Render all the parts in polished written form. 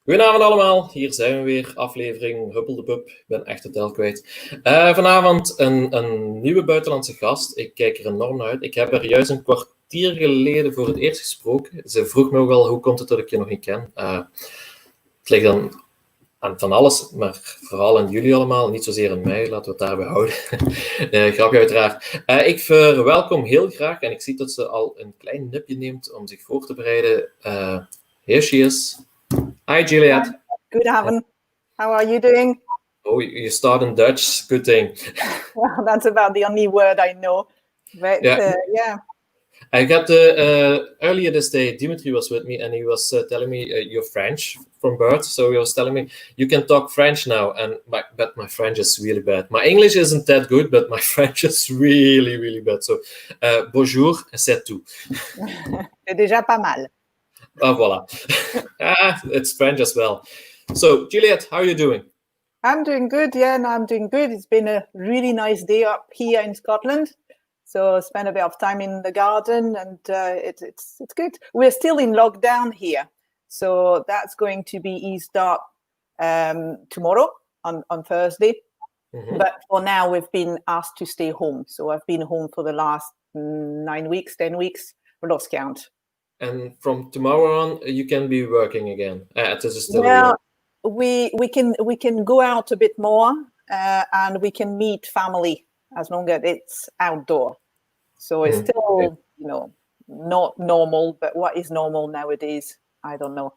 Goedenavond allemaal, hier zijn we weer, aflevering Huppel de Pup. Ik ben echt de tel kwijt. Vanavond een nieuwe buitenlandse gast. Ik kijk er enorm naar uit. Ik heb er juist een kwartier geleden voor het eerst gesproken. Ze vroeg me ook al, hoe komt het dat ik je nog niet ken? Het ligt dan aan van alles, maar vooral aan jullie allemaal, niet zozeer aan mij, laten we het daarbij houden. Grapje uiteraard. Ik verwelkom heel graag, en ik zie dat ze al een klein nipje neemt om zich voor te bereiden. Here she is. Hi, Juliette. Goedenavond. How are you doing? Oh, you start in Dutch. Good thing. Well, that's about the only word I know. But yeah. I got earlier this day, Dimitri was with me, and he was telling me you're French from birth. So he was telling me you can talk French now, but my French is really bad. My English isn't that good, but my French is really, really bad. So bonjour, c'est tout. C'est déjà pas mal. Ah, voilà. It's French as well. So, Juliette, how are you doing? I'm doing good. Yeah, no, I'm doing good. It's been a really nice day up here in Scotland. So I spent a bit of time in the garden, and it's good. We're still in lockdown here. So that's going to be eased up tomorrow on Thursday. Mm-hmm. But for now, we've been asked to stay home. So I've been home for the last 9 weeks, 10 weeks. I lost count. And from tomorrow on, you can be working again. We can go out a bit more, and we can meet family as long as it's outdoor. So it's still, not normal. But what is normal nowadays? I don't know.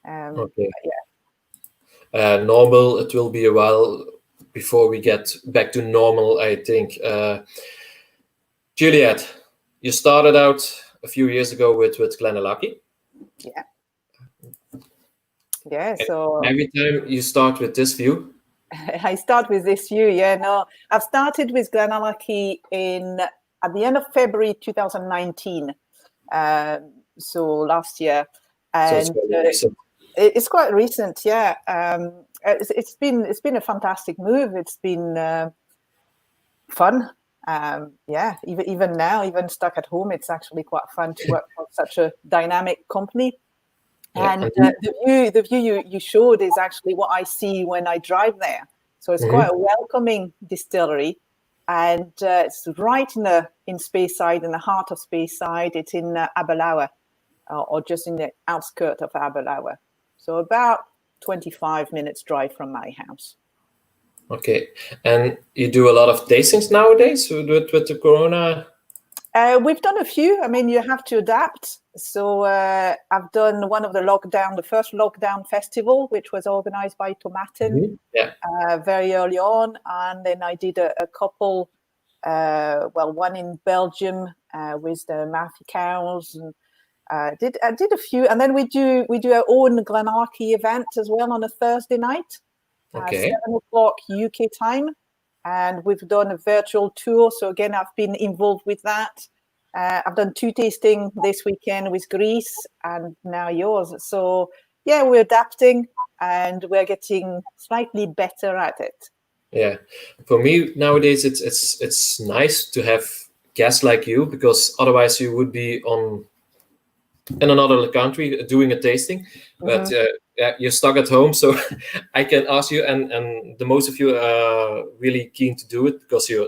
Okay. Yeah. Normal. It will be a while before we get back to normal, I think. Juliette, you started out a few years ago with Glenallachie. Yeah. Yeah, so every time you start with this view? I start with this view, yeah. No, I've started with Glenallachie at the end of February 2019. So last year. And so it's quite recent, yeah. It's been a fantastic move. It's been fun. Even now, even stuck at home, it's actually quite fun to work for such a dynamic company. Yeah. And the view you showed is actually what I see when I drive there. So it's quite a welcoming distillery, and it's right in Speyside, in the heart of Speyside. It's in Aberlour, or just in the outskirts of Aberlour. So about 25 minutes drive from my house. Okay, and you do a lot of tastings nowadays with the Corona? We've done a few. I mean, you have to adapt. So I've done one of the first lockdown festival, which was organized by Tomaten very early on. And then I did a couple, one in Belgium with the Mafia cows. And I did a few. And then we do our own Glenallachie event as well on a Thursday night. 7 o'clock UK time. And we've done a virtual tour. So again, I've been involved with that. I've done 2 tastings this weekend with Greece and now yours. So yeah, we're adapting and we're getting slightly better at it. Yeah, for me nowadays, it's nice to have guests like you, because otherwise you would be in another country doing a tasting. But you're stuck at home, so I can ask you, and the most of you are really keen to do it because you're,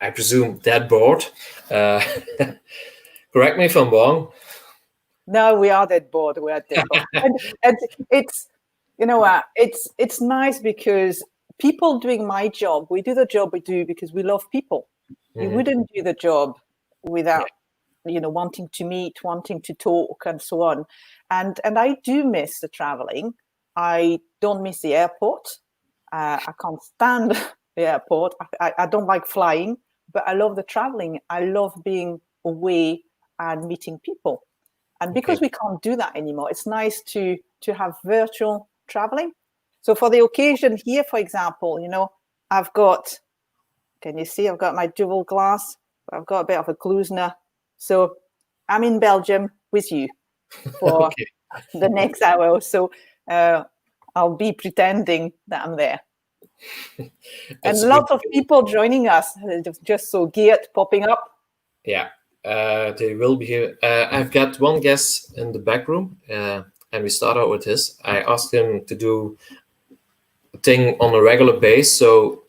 I presume, that bored. Correct me if I'm wrong. No, we are that bored. We are that bored. and it's, it's nice because people doing my job, we do the job we do because we love people. You wouldn't do the job without wanting to meet, wanting to talk, and so on. And I do miss the traveling. I don't miss the airport. I can't stand the airport. I don't like flying, but I love the traveling. I love being away and meeting people. And because we can't do that anymore, it's nice to have virtual traveling. So for the occasion here, for example, I've got, can you see, I've got my dual glass. I've got a bit of a Gluzner. So I'm in Belgium with you for the next hour or so. I'll be pretending that I'm there. And lots of people joining us. Just so Geert popping up. Yeah, they will be here. I've got one guest in the back room. and we start out with his. I asked him to do a thing on a regular basis. So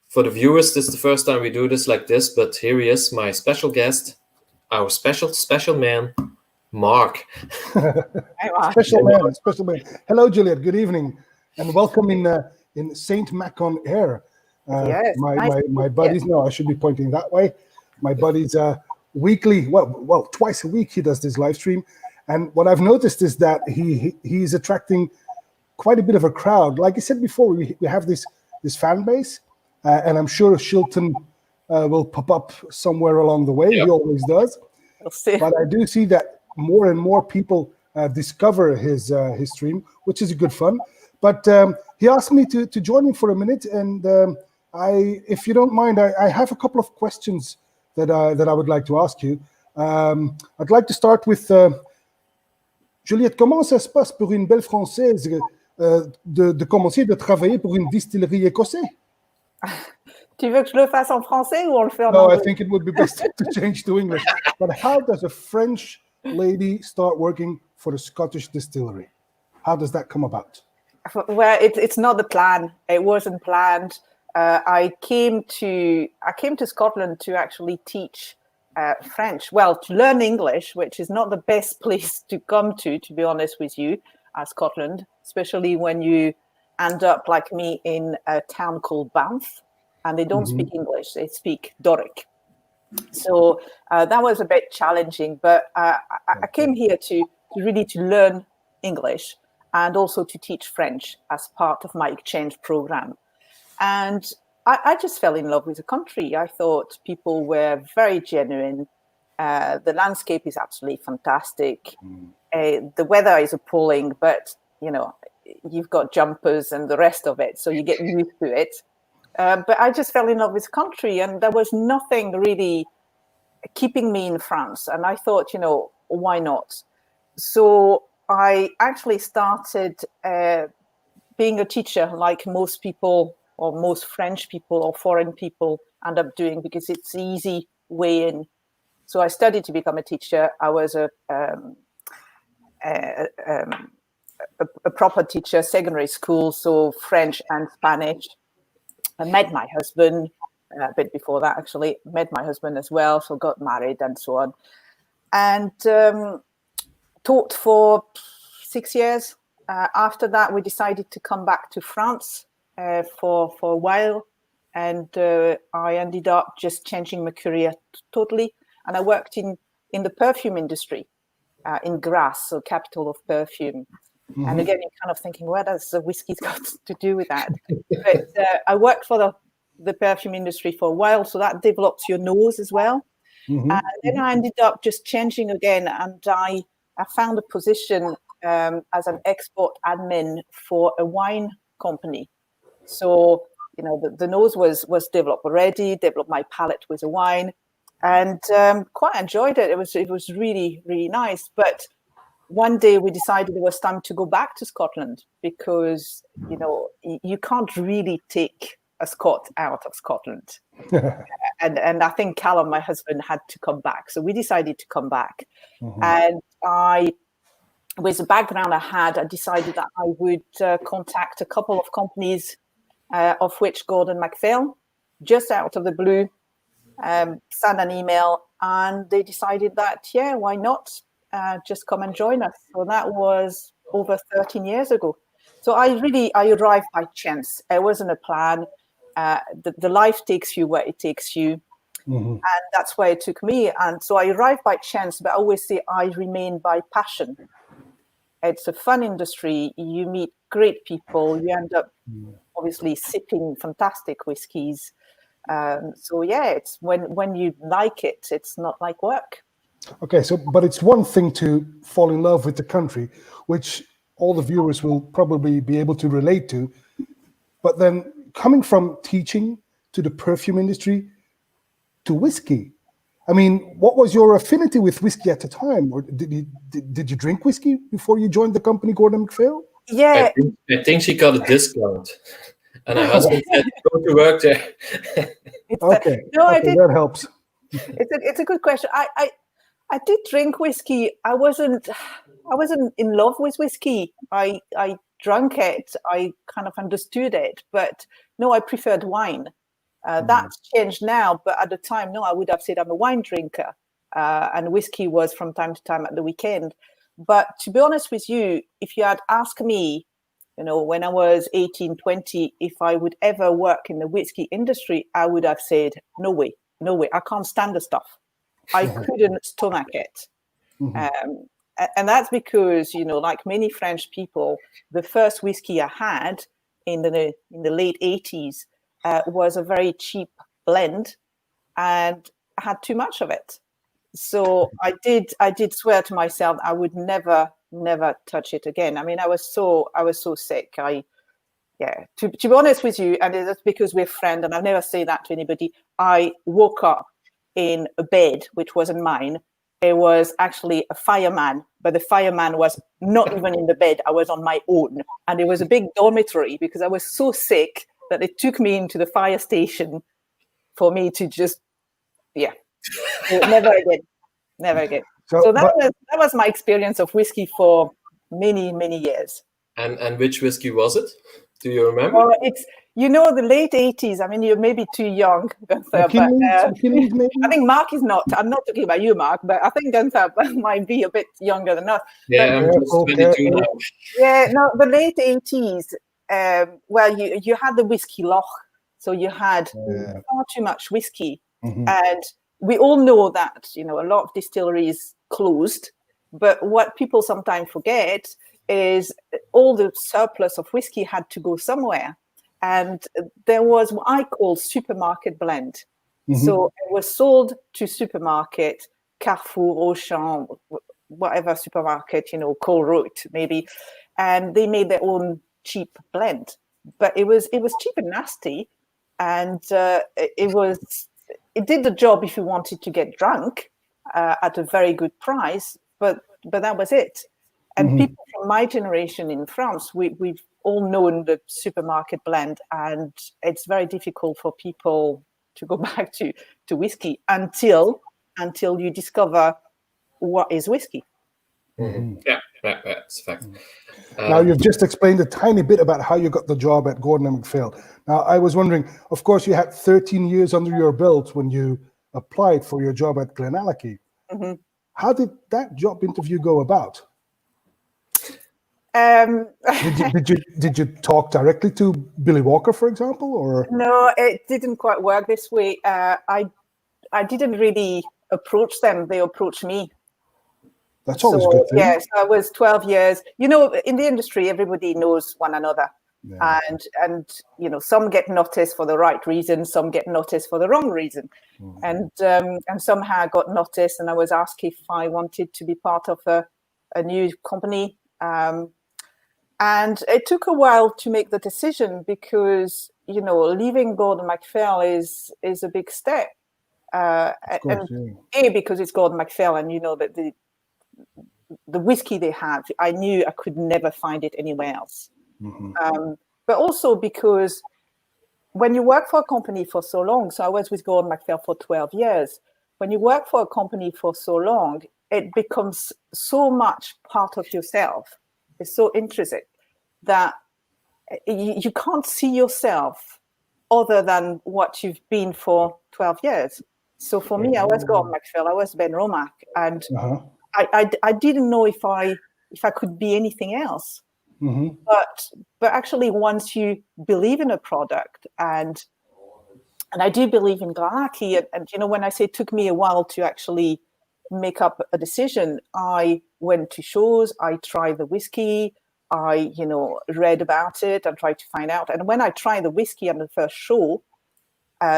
for the viewers, this is the first time we do this like this, but here he is, my special guest, our special man, Mark. Special man. Hello, Juliette. Good evening, and welcome in Saint Mac on Air. Yes, my buddies. No, I should be pointing that way. My buddies weekly. Well, twice a week he does this live stream, and what I've noticed is that he's attracting quite a bit of a crowd. Like I said before, we have this fan base, and I'm sure Shilton will pop up somewhere along the way. Yep. He always does. We'll see. But I do see that more and more people discover his stream, which is good fun. But he asked me to join him for a minute, and if you don't mind, I have a couple of questions that I would like to ask you. I'd like to start with Juliette. Comment ça se passe pour une belle française de commencer de travailler pour une distillerie écossaise? Tu veux que je le fasse en français ou on le fait en anglais? No, I think it would be best to change to English. But how does a French lady start working for a Scottish distillery? How does that come about? Well, it's not the plan. It wasn't planned. I came to Scotland to actually teach French. Well, to learn English, which is not the best place to come to be honest with you, Scotland, especially when you end up like me in a town called Banff, and they don't speak English; they speak Doric. So that was a bit challenging. But I came here to really learn English and also to teach French as part of my exchange program. And I just fell in love with the country. I thought people were very genuine. The landscape is absolutely fantastic. The weather is appalling, but you've got jumpers and the rest of it, so you get used to it. But I just fell in love with the country, and there was nothing really keeping me in France. And I thought, why not? So I actually started being a teacher, like most people or most French people or foreign people end up doing, because it's the easy way in. So I studied to become a teacher. I was a proper teacher, secondary school, so French and Spanish. I met my husband a bit before that, actually. Met my husband as well, so got married and so on. And taught for 6 years. After that, we decided to come back to France for a while. And I ended up just changing my career totally. And I worked in the perfume industry in Grasse, so capital of perfume. And again, you're kind of thinking, what does the whiskey got to do with that? But I worked for the perfume industry for a while, so that develops your nose as well. And then I ended up just changing again, and I found a position as an export admin for a wine company. So, the nose was developed already, developed my palate with the wine, and quite enjoyed it. It was really, really nice. But one day we decided it was time to go back to Scotland because, you can't really take a Scot out of Scotland. and I think Callum, my husband, had to come back. So we decided to come back. And with the background I had, I decided that I would contact a couple of companies, of which Gordon MacPhail, just out of the blue, sent an email, and they decided that, yeah, why not? Just come and join us. So that was over 13 years ago. So I arrived by chance. It wasn't a plan. The life takes you where it takes you. And that's where it took me. And so I arrived by chance, but I always say I remain by passion. It's a fun industry. You meet great people. You end up obviously sipping fantastic whiskies. So yeah, it's when you like it, it's not like work. Okay, but it's one thing to fall in love with the country, which all the viewers will probably be able to relate to. But then coming from teaching to the perfume industry to whiskey, I mean, what was your affinity with whiskey at the time? Or did you drink whiskey before you joined the company, Gordon MacPhail? Yeah. I think she got a discount. And her husband said, go to work there. Okay, that helps. It's a good question. I did drink whiskey. I wasn't wasn't in love with whiskey. I drank it. I kind of understood it, but no, I preferred wine. That's changed now, but at the time, no, I would have said I'm a wine drinker, and whiskey was from time to time at the weekend. But to be honest with you, if you had asked me, when I was 18, 20, if I would ever work in the whiskey industry, I would have said, no way, no way. I can't stand the stuff. I couldn't stomach it. And that's because, like many French people, the first whiskey I had in the late 80s was a very cheap blend, and I had too much of it. So I did swear to myself I would never touch it again. I mean, I was so sick. To be honest with you, and it's because we're friends, and I've never said that to anybody. I woke up in a bed which wasn't mine. It was actually a fireman, but the fireman was not even in the bed. I was on my own, and it was a big dormitory because I was so sick that it took me into the fire station for me to just, never again. So that was my experience of whiskey for many, many years. And which whiskey was it? Do you remember? It's the late 80s. I mean, you're maybe too young, Gunther. I think Mark is not. I'm not talking about you, Mark, but I think Gunther might be a bit younger than us. Yeah, I'm just 22 now. Yeah, no, the late 80s. You had the whiskey loch, so you had far too much whiskey, and we all know that a lot of distilleries closed. But what people sometimes forget is all the surplus of whiskey had to go somewhere. And there was what I call supermarket blend. So it was sold to supermarket, Carrefour, Auchan, whatever supermarket, Colruyt maybe. And they made their own cheap blend. But it was cheap and nasty. And it did the job if you wanted to get drunk at a very good price. But that was it. And people from my generation in France, we've all known the supermarket blend, and it's very difficult for people to go back to whiskey until you discover what is whiskey. Yeah, it's a fact. Now, you've just explained a tiny bit about how you got the job at Gordon & MacPhail. Now, I was wondering, of course, you had 13 years under your belt when you applied for your job at Glenallachie. How did that job interview go about? Did you talk directly to Billy Walker, for example, or no? It didn't quite work this way. I didn't really approach them; they approached me. That's always a good thing. Yes, I was 12 years. In the industry, everybody knows one another, and some get noticed for the right reason, some get noticed for the wrong reason, and somehow I got noticed, and I was asked if I wanted to be part of a new company. And it took a while to make the decision because, leaving Gordon & MacPhail is a big step. Because it's Gordon & MacPhail, and that the whiskey they have, I knew I could never find it anywhere else. But also because when you work for a company for so long, so I was with Gordon & MacPhail for 12 years. When you work for a company for so long, it becomes so much part of yourself. It's so intrinsic that you can't see yourself other than what you've been for 12 years. So for me, I was Gordon & MacPhail, I was Ben Romack, and I didn't know if I could be anything else. But actually, once you believe in a product, and I do believe in Glenallachie, and when I say it took me a while to actually make up a decision, I went to shows, I tried the whiskey, I read about it and tried to find out. And when I tried the whiskey on the first show,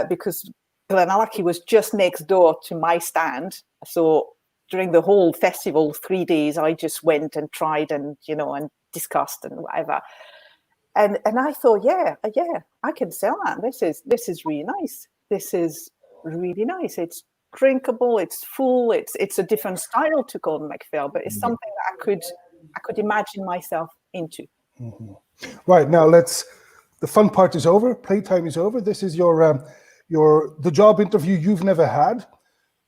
because Glenallachie was just next door to my stand, so during the whole festival, 3 days, I just went and tried and and discussed and whatever. And I thought, yeah, I can sell that. This is really nice. This is really nice. It's drinkable, it's full, it's a different style to Gordon & MacPhail, but it's something that I could imagine myself into. Right, now the fun part is over, playtime is over. This is the job interview you've never had.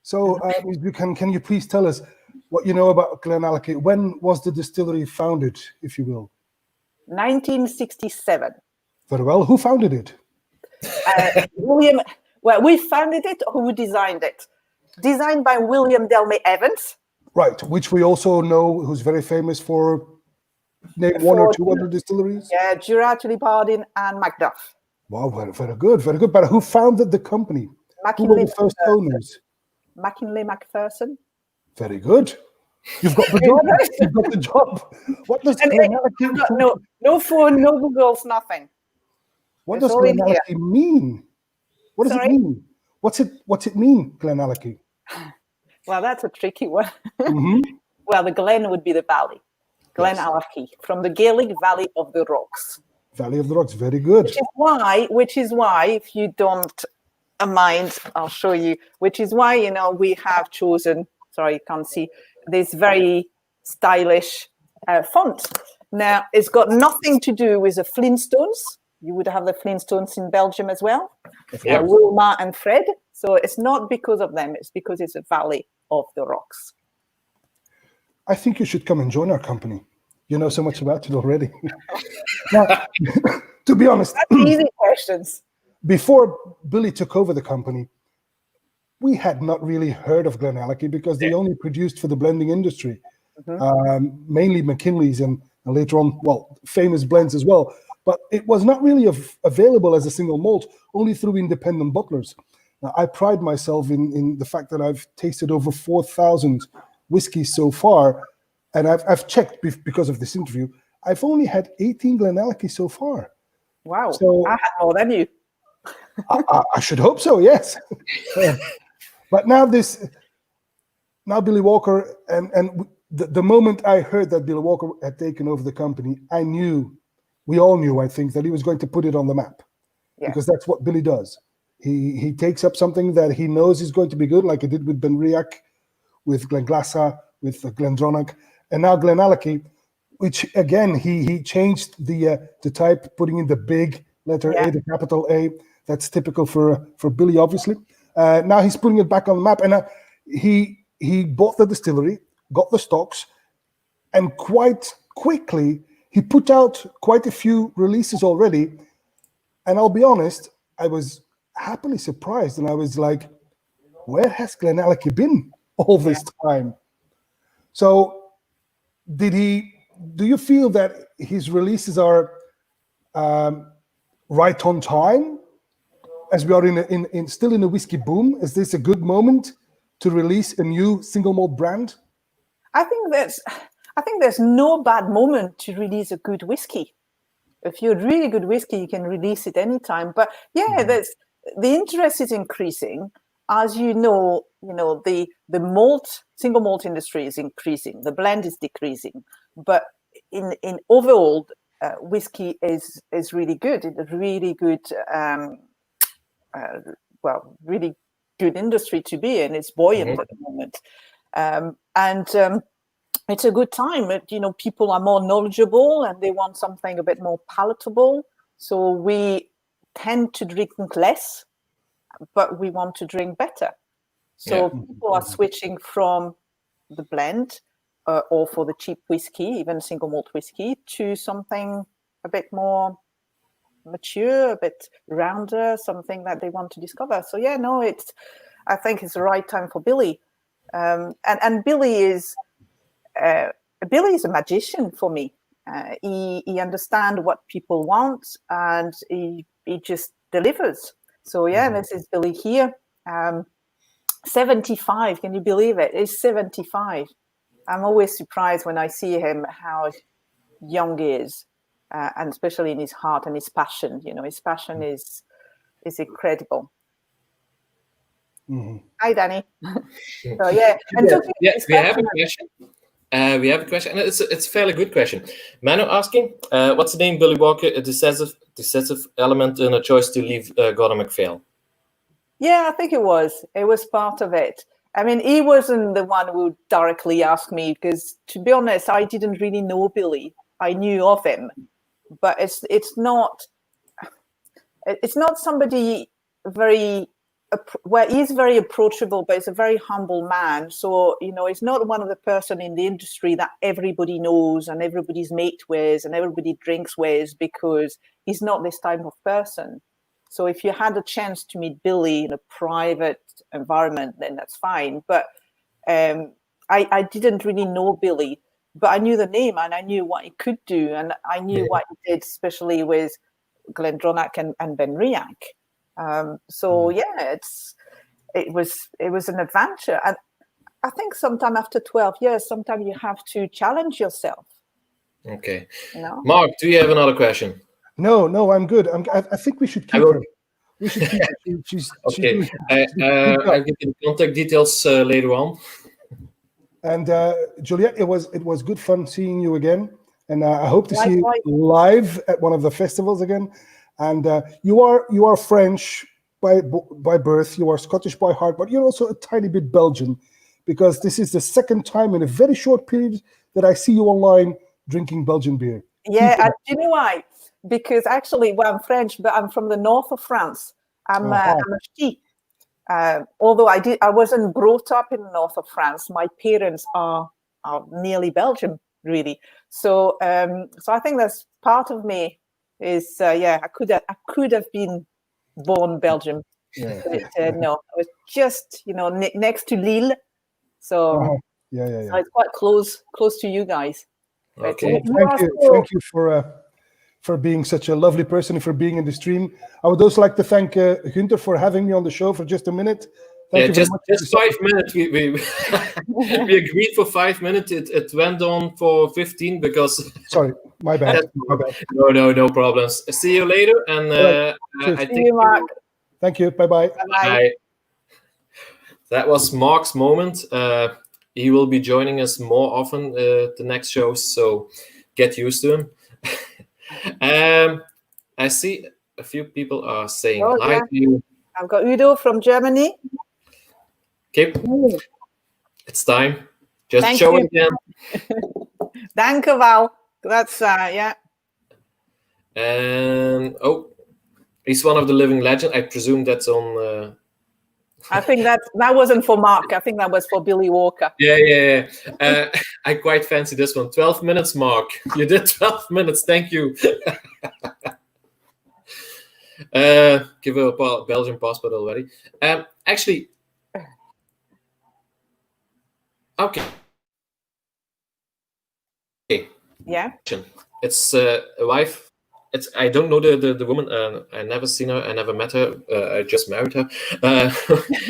So, Ms. Buchan, can you please tell us what you know about Glenallachie? When was the distillery founded, if you will? 1967. Very well. Who founded it? William. Well, we founded it. Who designed it? Designed by William Delme Evans. Right, which we also know, who's very famous for name one or two other distilleries. Yeah, Jura, Tullibardine, and Macduff. Wow, very good, very good. But who founded the company? Who were the first owners? McKinley Macpherson. Very good. You've got the job. You've got the job. What does Glenallachie? No phone, no Googles, nothing. What does Glenallachie mean? What does it mean? What's it mean, Glenallachie? Well, that's a tricky one. Well, the Glen would be the valley. Glenallachie, from the Gaelic Valley of the Rocks. Valley of the Rocks, very good. Which is why, if you don't mind, I'll show you. Which is why, you know, we have chosen. Sorry, you can't see this very stylish font. Now, it's got nothing to do with the Flintstones. You would have the Flintstones in Belgium as well. Wilma and Fred. So it's not because of them. It's because it's a Valley of the Rocks. I think you should come and join our company. You know so much about it already. Now, to be honest, that's easy questions. Before Billy took over the company, we had not really heard of Glenallachie because they only produced for the blending industry, mainly McKinley's and later on, well, famous blends as well. But it was not really available as a single malt, only through independent bottlers. Now, I pride myself in the fact that I've tasted over 4,000 whiskeys so far, and I've checked because of this interview. I've only had 18 Glenallachie so far. Wow! So I had more than you. I should hope so. Yes. But now Billy Walker, and the moment I heard that Billy Walker had taken over the company, we all knew, I think, that he was going to put it on the map, because that's what Billy does. He takes up something that he knows is going to be good, like he did with Benriach, with Glenglassaugh, with Glendronach, and now Glenallachie, which again he changed the type, putting in the big letter A, the capital A. That's typical for Billy, obviously. Now he's putting it back on the map, and he bought the distillery, got the stocks, and quite quickly he put out quite a few releases already. And I'll be honest, I was happily surprised, and I was like, where has Glenallachie been all this time? So do you feel that his releases are right on time, as we are still in a whiskey boom? Is this a good moment to release a new single malt brand? I think there's no bad moment to release a good whiskey. If you're a really good whiskey, you can release it anytime. But the interest is increasing. As you know, the single malt industry is increasing. The blend is decreasing. But in overall, whiskey is really good. It's a really good, really good industry to be in. It's buoyant at the moment, and it's a good time. People are more knowledgeable and they want something a bit more palatable. So we tend to drink less, but we want to drink better. So people are switching from the blend or for the cheap whiskey, even single malt whiskey, to something a bit more mature, a bit rounder, something that they want to discover. So I think it's the right time for Billy. And Billy is a magician for me. He understands what people want, and he just delivers. So this is Billy here. 75, can you believe it? He's 75. I'm always surprised when I see him how young he is, and especially in his heart and his passion. His passion is incredible. Hi, Danny. So we have a question. We have a question, and it's a fairly good question. Manu asking, what's the name Billy Walker, a decisive element in a choice to leave Gordon MacPhail? Yeah, I think it was. It was part of it. I mean, he wasn't the one who directly asked me, because, to be honest, I didn't really know Billy. I knew of him, but it's not somebody very well, he's very approachable, but he's a very humble man. So, he's not one of the person in the industry that everybody knows and everybody's mate with and everybody drinks with, because he's not this type of person. So if you had a chance to meet Billy in a private environment, then that's fine. But I didn't really know Billy, but I knew the name and I knew what he could do. And I knew what he did, especially with Glendronach and Benriach. It was an adventure. And I think sometime after 12 years, sometimes you have to challenge yourself. Okay. Mark, do you have another question? No, I'm good. I think we should keep her. We should keep her. She's okay. I'll give you the contact details later on. And Juliette, it was good fun seeing you again. And I hope to see you live at one of the festivals again. And you are French by birth, you are Scottish by heart, but you're also a tiny bit Belgian, because this is the second time in a very short period that I see you online drinking Belgian beer. Yeah, do you know why? Because actually, I'm French, but I'm from the north of France. I'm a Ch'ti. Although I wasn't brought up in the north of France. My parents are nearly Belgian, really. So I think that's part of me. Is I could have been born Belgium, but no, I was just next to Lille, so so it's quite close to you guys. Okay, thank you for being such a lovely person, for being in the stream. I would also like to thank Günther for having me on the show for just a minute. Thank you very much. Just 5 minutes. We we agreed for 5 minutes. It went on for 15 because. Sorry, my bad. No problems. See you later, and I think. You, Mark. Thank you. Bye. Bye. That was Mark's moment. He will be joining us more often the next shows, so get used to him. I see a few people are saying hi to you. I've got Udo from Germany. Okay, it's time. Just show it again. Dank u wel. That's And he's one of the living legend. I presume that's on. I think that wasn't for Mark. I think that was for Billy Walker. Yeah. I quite fancy this one. 12 minutes, Mark. You did 12 minutes. Thank you. Give her a Belgian passport already. Actually. Okay. Yeah. It's a wife. I don't know the woman. I never seen her. I never met her. I just married her.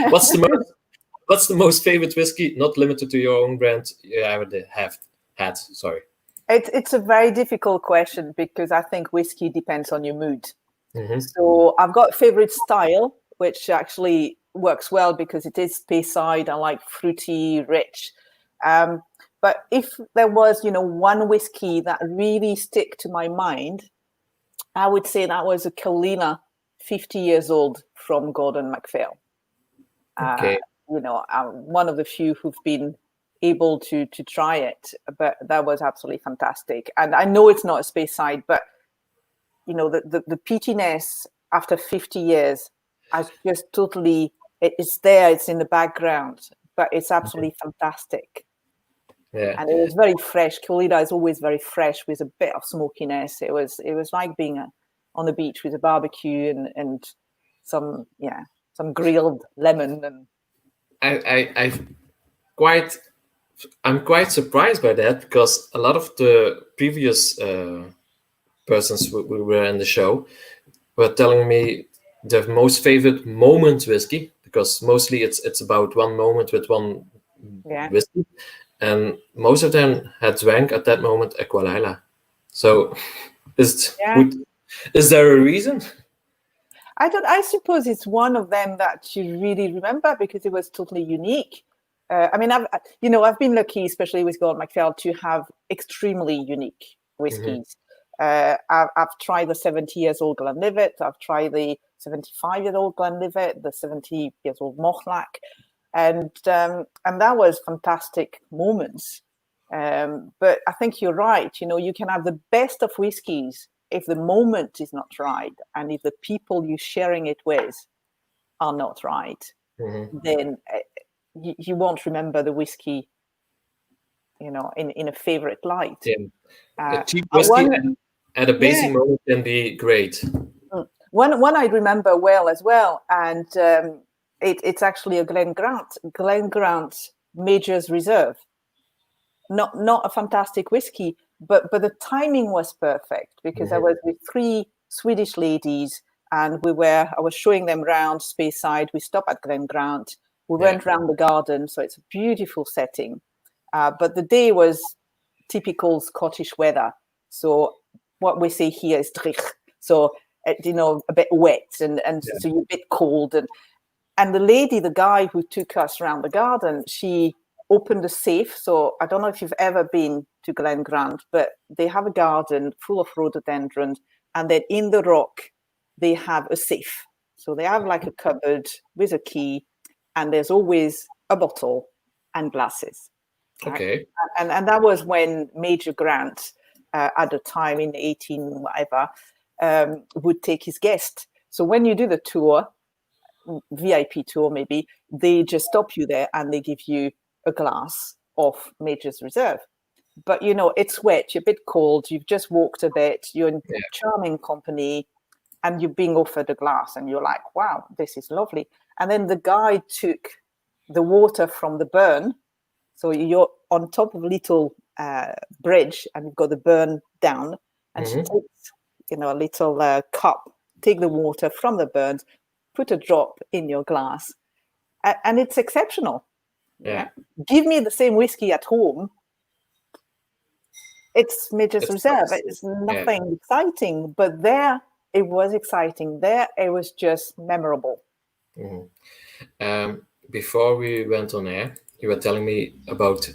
What's the most favorite whiskey, not limited to your own brand, you ever have had? Sorry. It's a very difficult question because I think whiskey depends on your mood. Mm-hmm. So I've got a favorite style, which actually works well because it is Speyside. I like fruity, rich. But if there was, one whiskey that really stick to my mind, I would say that was a Kalina, 50 years old from Gordon MacPhail. Okay. I'm one of the few who've been able to try it, but that was absolutely fantastic. And I know it's not a Speyside, but the peatiness after 50 years, I just totally, it's there, it's in the background, but it's absolutely fantastic. Yeah. And it was very fresh. Kalina is always very fresh with a bit of smokiness. It was like being on the beach with a barbecue and some grilled lemon. And I'm quite surprised by that because a lot of the previous persons who were in the show were telling me their most favorite moment whiskey, because mostly it's about one moment with one whiskey. And most of them had drank at that moment Aqualila. So, is there a reason? I suppose it's one of them that you really remember because it was totally unique. I've been lucky, especially with Gordon MacPhail, to have extremely unique whiskies. Mm-hmm. I've tried the 70 years old Glenlivet. I've tried the 75-year-old Glenlivet, the 70 years old Mortlach. And that was fantastic moments. But I think you're right. You can have the best of whiskies if the moment is not right and if the people you're sharing it with are not right, Mm-hmm. then you won't remember the whiskey, in a favorite light. Yeah. A cheap But whiskey one, at a yeah, basic moment can be great. one I remember well as well, and it's actually a Glen Grant Major's Reserve. Not a fantastic whiskey, but the timing was perfect, because I was with 3 Swedish ladies, and I was showing them around Speyside. We stopped at Glen Grant. We went round the garden, so it's a beautiful setting. But the day was typical Scottish weather. So what we say here is drich. So, a bit wet, and so you're a bit cold. And the guy who took us around the garden, she opened a safe. So I don't know if you've ever been to Glen Grant, but they have a garden full of rhododendrons. And then in the rock, they have a safe. So they have like a cupboard with a key, and there's always a bottle and glasses. Okay. Right? And that was when Major Grant, at the time in 18 whatever, would take his guest. So when you do the tour, VIP tour maybe, they just stop you there and they give you a glass of Major's Reserve. But it's wet, you're a bit cold, you've just walked a bit, you're in charming company, and you're being offered a glass, and you're like, wow, this is lovely. And then the guy took the water from the burn. So you're on top of a little bridge, and you've got the burn down, and she takes, a little cup, take the water from the burns, put a drop in your glass, and it's exceptional. Yeah. Give me the same whiskey at home. It's Major's Reserve. It's nothing exciting, but there it was exciting. There it was just memorable. Before we went on air, you were telling me about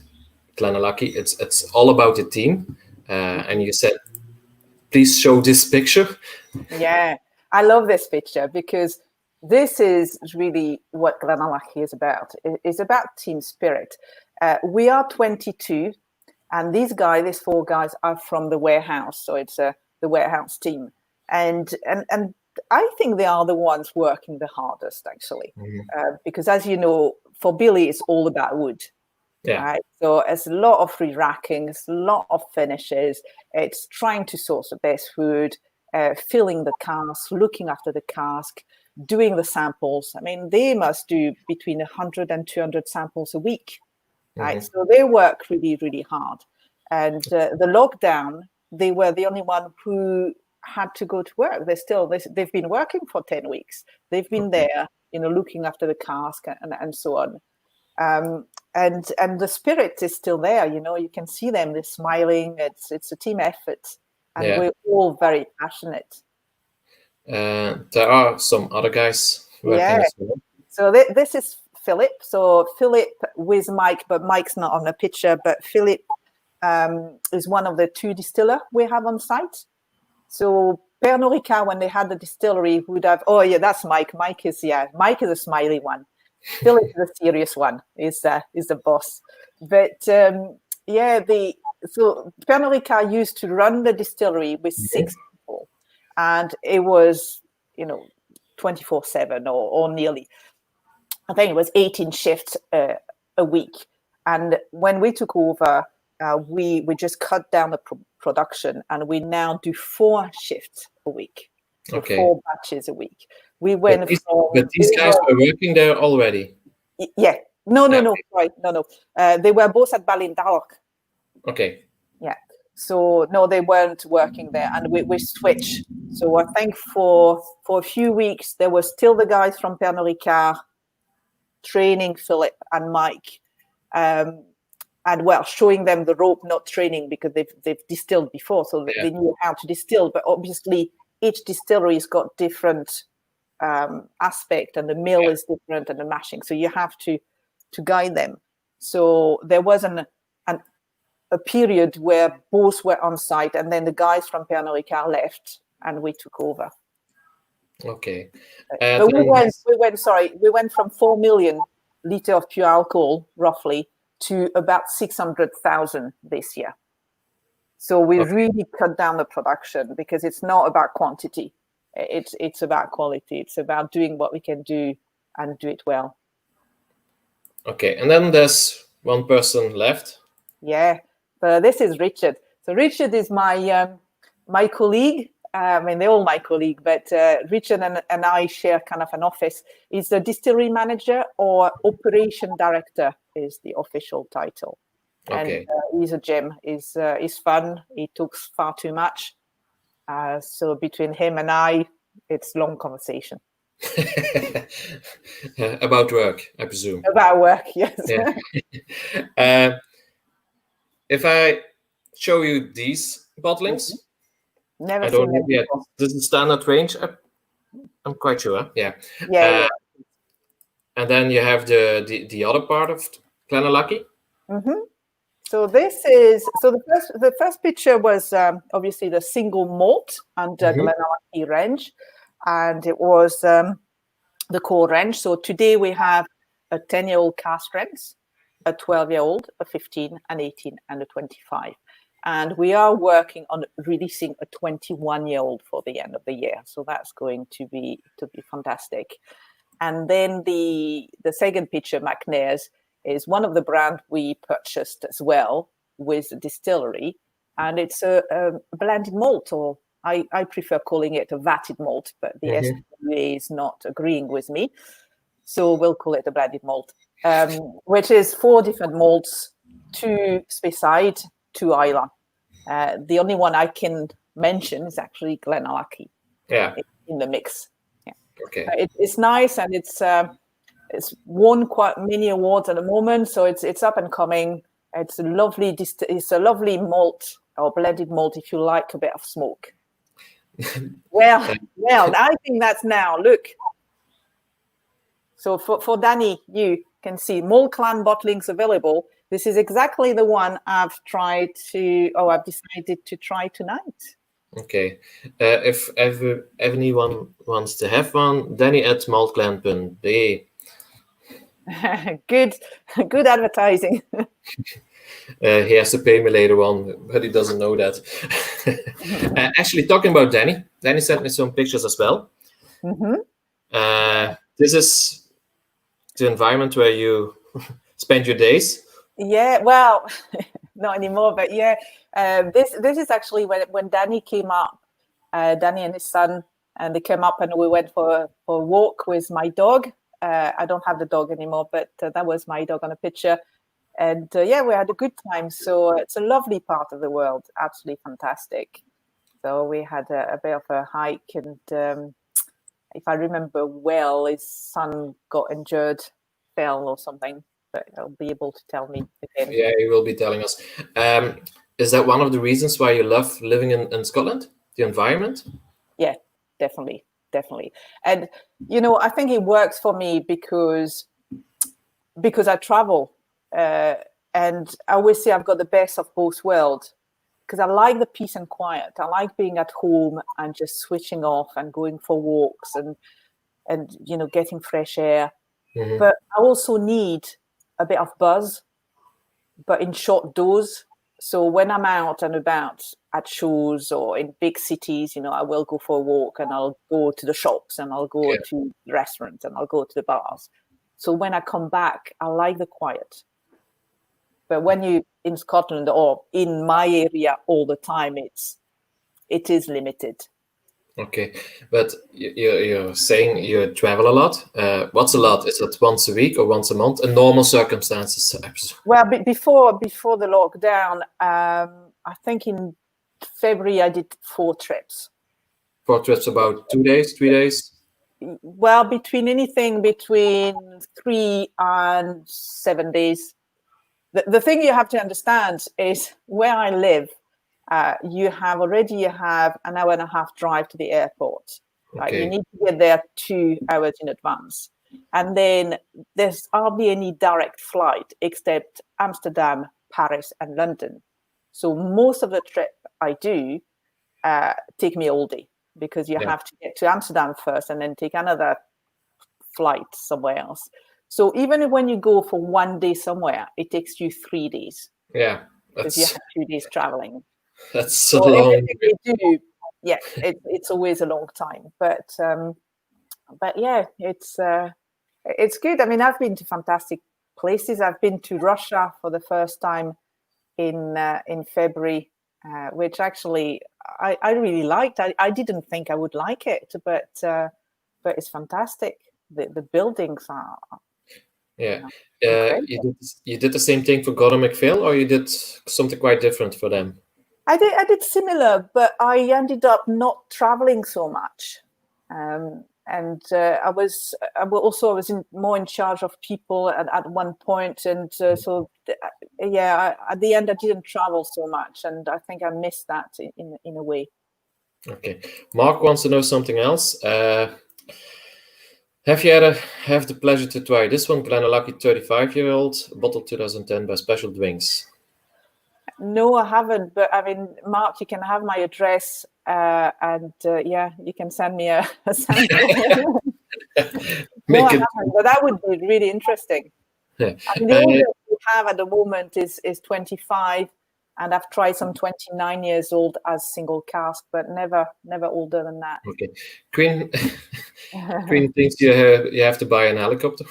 Glenallachie. It's all about the team, and you said, please show this picture. Yeah, I love this picture, because this is really what Glenallachie is about. It's about team spirit. We are 22, and these 4 guys are from the warehouse, so it's the warehouse team, and I think they are the ones working the hardest, actually, because, as you know, for Billy, it's all about wood. Yeah. Right? So it's a lot of free racking, it's a lot of finishes. It's trying to source the best food, filling the cask, looking after the cask, doing the samples. I mean, they must do between 100 and 200 samples a week. Right? So they work really, really hard. And the lockdown, they were the only one who had to go to work. They've been working for 10 weeks. They've been there, looking after the cask and so on. And the spirit is still there. You can see them. They're smiling. It's a team effort, and we're all very passionate. There are some other guys working as well. So this is Philip. So Philip with Mike, but Mike's not on the picture. But Philip is one of the 2 distillers we have on site. So Pernod Ricard, when they had the distillery, would have, that's Mike. Mike is a smiley one. Philip is the serious one. Is the boss. But so Pernod Ricard used to run the distillery with 6 people, and it was 24/7 or nearly. I think it was 18 shifts a week. And when we took over, we just cut down the production, and we now do 4 shifts a week, so 4 batches a week. We went but these guys were working there already. Yeah. No. Right. No. They were both at Ballindarloch. Okay. Yeah. So no, they weren't working there, and we switched. So I think for a few weeks there were still the guys from Pernod Ricard training Philip and Mike, and showing them the rope, not training, because they've distilled before, so they knew how to distill. But obviously, each distillery's got different aspect, and the mill is different, and the mashing. So you have to guide them. So there was a period where both were on site, and then the guys from Pernod Ricard left, and we took over. Okay. But we went from 4 million liters of pure alcohol, roughly, to about 600,000 this year. So we really cut down the production, because it's not about quantity. It's about quality. It's about doing what we can do and do it well. Okay, and then there's one person left. Yeah, so this is Richard. So Richard is my colleague. I mean, they're all my colleague, but Richard and I share kind of an office. He's the distillery manager, or operation director is the official title. Okay. And he's a gem. He's fun. He talks far too much. So between him and I, it's long conversation. About work, I presume. About work, yes. Yeah. If I show you these bottlings, Never I don't seen know them yet. before. This is standard range. I'm quite sure. Yeah. Yeah. And then you have the other part of Glenallachie. Mm-hmm. So the first picture was obviously the single malt under Glenallachie range, and it was the core range. So today we have a 10-year-old cask strength, a 12-year-old, a 15, an 18, and a 25. And we are working on releasing a 21-year-old for the end of the year. So that's going to be fantastic. And then the second picture, McNair's, is one of the brands we purchased as well with the distillery. And it's a blended malt, or I prefer calling it a vatted malt, but the SWA is not agreeing with me. So we'll call it a blended malt, which is 4 different malts, 2 Speyside, 2 Islay. The only one I can mention is actually Glenallachie. Yeah. In the mix. Yeah. Okay. It's nice, and it's won quite many awards at the moment, so it's up and coming. It's a lovely malt, or blended malt, if you like a bit of smoke. well, I think that's now. Look. So for Danny, you can see Malt Clan bottlings available. This is exactly the one I've decided to try tonight. Okay. If anyone wants to have one, Danny@maltclan.be. Good advertising. He has to pay me later on, but he doesn't know that. Actually, talking about Danny sent me some pictures as well. This is the environment where you spend your days. Yeah, well, not anymore, but yeah, this is actually when Danny came up, Danny and his son, and they came up and we went for a walk with my dog. I don't have the dog anymore, but that was my dog on a picture. And yeah, we had a good time. So it's a lovely part of the world, absolutely fantastic. So we had a bit of a hike, and if I remember well, his son got injured, fell or something. But he'll be able to tell me again. Yeah, he will be telling us. Is that one of the reasons why you love living in Scotland? The environment? Yeah, definitely. And, I think it works for me because I travel. And I always say I've got the best of both worlds, because I like the peace and quiet. I like being at home and just switching off and going for walks and getting fresh air. But I also need a bit of buzz, but in short dose. So when I'm out and about at shows or in big cities, I will go for a walk, and I'll go to the shops, and I'll go to restaurants, and I'll go to the bars. So when I come back, I like the quiet. But when you in Scotland or in my area all the time, it is limited. Okay, but you're saying you travel a lot. What's a lot? Is it once a week or once a month in normal circumstances? Well, before the lockdown, I think in February I did 4 trips. 4 trips, about 2 days, 3 days? Well, between 3 and 7 days. The thing you have to understand is where I live. You have an hour and a half drive to the airport. Right? Okay. You need to get there 2 hours in advance. And then there's hardly any direct flight except Amsterdam, Paris, and London. So most of the trip I do take me all day, because you have to get to Amsterdam first and then take another flight somewhere else. So even when you go for 1 day somewhere, it takes you 3 days. Yeah. Because you have 2 days traveling. That's so long. It's always a long time. But yeah, it's It's good. I mean, I've been to fantastic places. I've been to Russia for the first time in February, which actually I really liked. I didn't think I would like it, but it's fantastic. The buildings are you did the same thing for Gordon MacPhail, or you did something quite different for them? I did similar, but I ended up not traveling so much. And I was more in charge of people at one point, and at the end I didn't travel so much, and I think I missed that in a way. Okay, Mark wants to know something else. Have you have the pleasure to try this one, Glenallachie 35-year-old, bottle 2010 by Special Drinks? No, I haven't. But I mean, Mark, you can have my address, and you can send me a sample. No, I haven't, but that would be really interesting. Yeah. I mean, the oldest we have at the moment is 25, and I've tried some 29 years old as single cask, but never older than that. Okay, Queen thinks you have to buy an helicopter.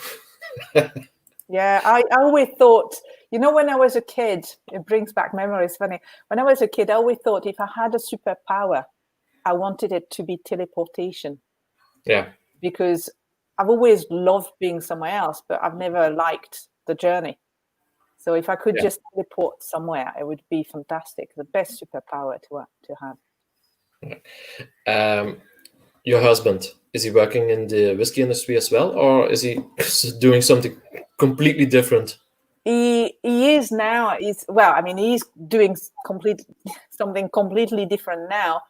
Yeah, I always thought, when I was a kid, it brings back memories. Funny. When I was a kid, I always thought if I had a superpower, I wanted it to be teleportation. Yeah. Because I've always loved being somewhere else, but I've never liked the journey. So if I could just teleport somewhere, it would be fantastic. The best superpower to have. Your husband, is he working in the whiskey industry as well, or is he doing something completely different? He is now. He's doing something completely different now.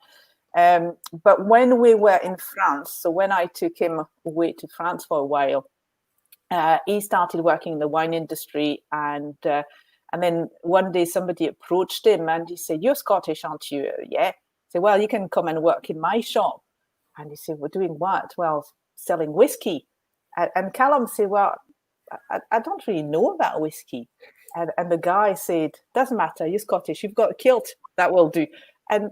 But when we were in France, so when I took him away to France for a while, he started working in the wine industry, and then one day somebody approached him and he said, "You're Scottish, aren't you?" "Yeah." I said, "Well, you can come and work in my shop." And he said, "We're doing what?" "Well, selling whiskey." And Callum said, "Well, I don't really know about whiskey." And the guy said, "Doesn't matter, you're Scottish, you've got a kilt, that will do." And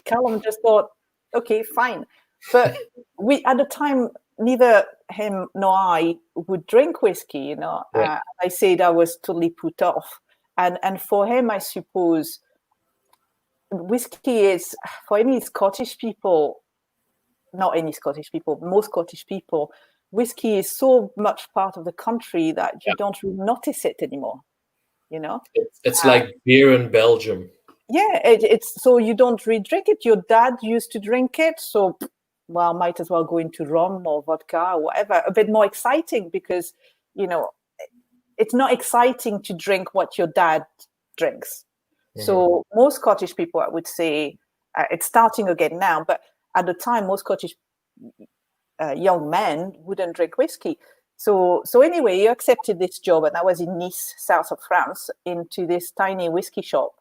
Callum just thought, okay, fine. But we, at the time, neither him nor I would drink whiskey, I said I was totally put off. And for him, I suppose, whiskey is, for any Scottish people, not any Scottish people, most Scottish people, whiskey is so much part of the country that you don't really notice it anymore, It's like beer in Belgium. Yeah, it's so you don't really drink it. Your dad used to drink it, so might as well go into rum or vodka or whatever. A bit more exciting because, it's not exciting to drink what your dad drinks. Mm-hmm. So most Scottish people, I would say, it's starting again now, but at the time, most Scottish young men wouldn't drink whiskey. So anyway, he accepted this job, and I was in Nice, south of France, into this tiny whiskey shop.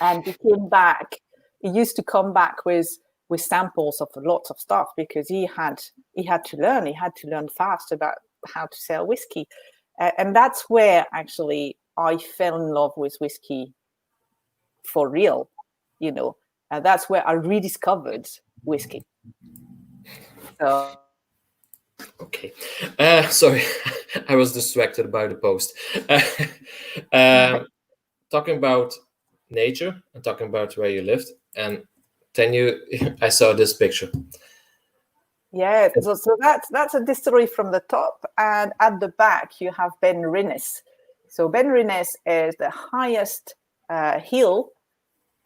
And he came back. He used to come back with samples of lots of stuff because he had to learn. He had to learn fast about how to sell whiskey, and that's where actually I fell in love with whiskey for real. That's where I rediscovered whiskey. So. Okay, sorry, I was distracted by the post. Talking about nature and talking about where you lived, and then I saw this picture. Yeah, so that's a distillery from the top, and at the back you have Ben Rinnes. So Ben Rinnes is the highest hill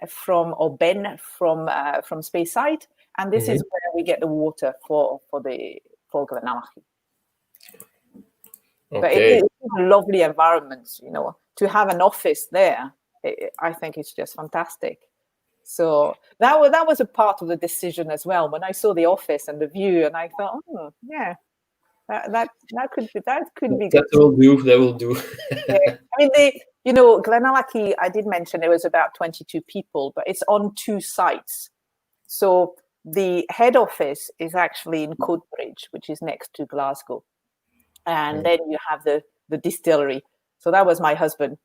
from Speyside, and this is where we get the water for Glenallachie. Okay. But it's a lovely environment, to have an office there. I think it's just fantastic. So that was a part of the decision as well. When I saw the office and the view, and I thought, that could be good. That will do. Yeah. I mean, Glenallachie, I did mention it was about 22 people, but it's on 2 sites. So the head office is actually in Coatbridge, which is next to Glasgow, and then you have the distillery. So that was my husband,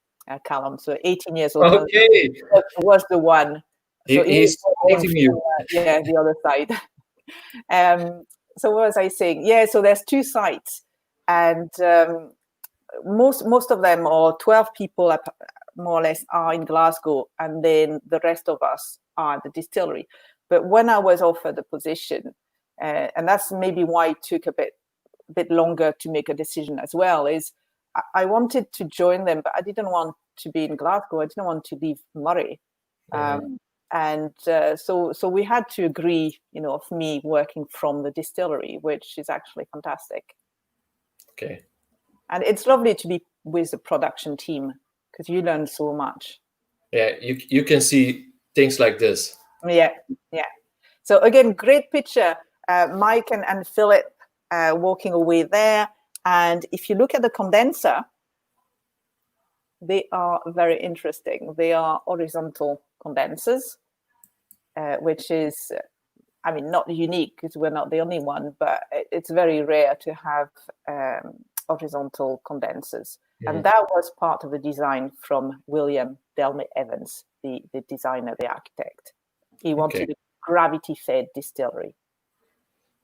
Callum, so 18 years old. Okay, was the one. So he's supporting you. The other side. So what was I saying? Yeah, so there's 2 sites, and most of them, or 12 people more or less, are in Glasgow, and then the rest of us are at the distillery. But when I was offered the position, and that's maybe why it took a bit longer to make a decision as well, is I wanted to join them, but I didn't want to be in Glasgow. I didn't want to leave Murray. And so we had to agree, of me working from the distillery, which is actually fantastic. Okay. And it's lovely to be with the production team because you learn so much. Yeah, you can see things like this. Yeah. So again, great picture. Mike and Philip walking away there. And if you look at the condenser, they are very interesting. They are horizontal condensers, which is, not unique because we're not the only one, but it's very rare to have horizontal condensers. And that was part of the design from William Delme Evans, the designer, the architect. He wanted a gravity-fed distillery.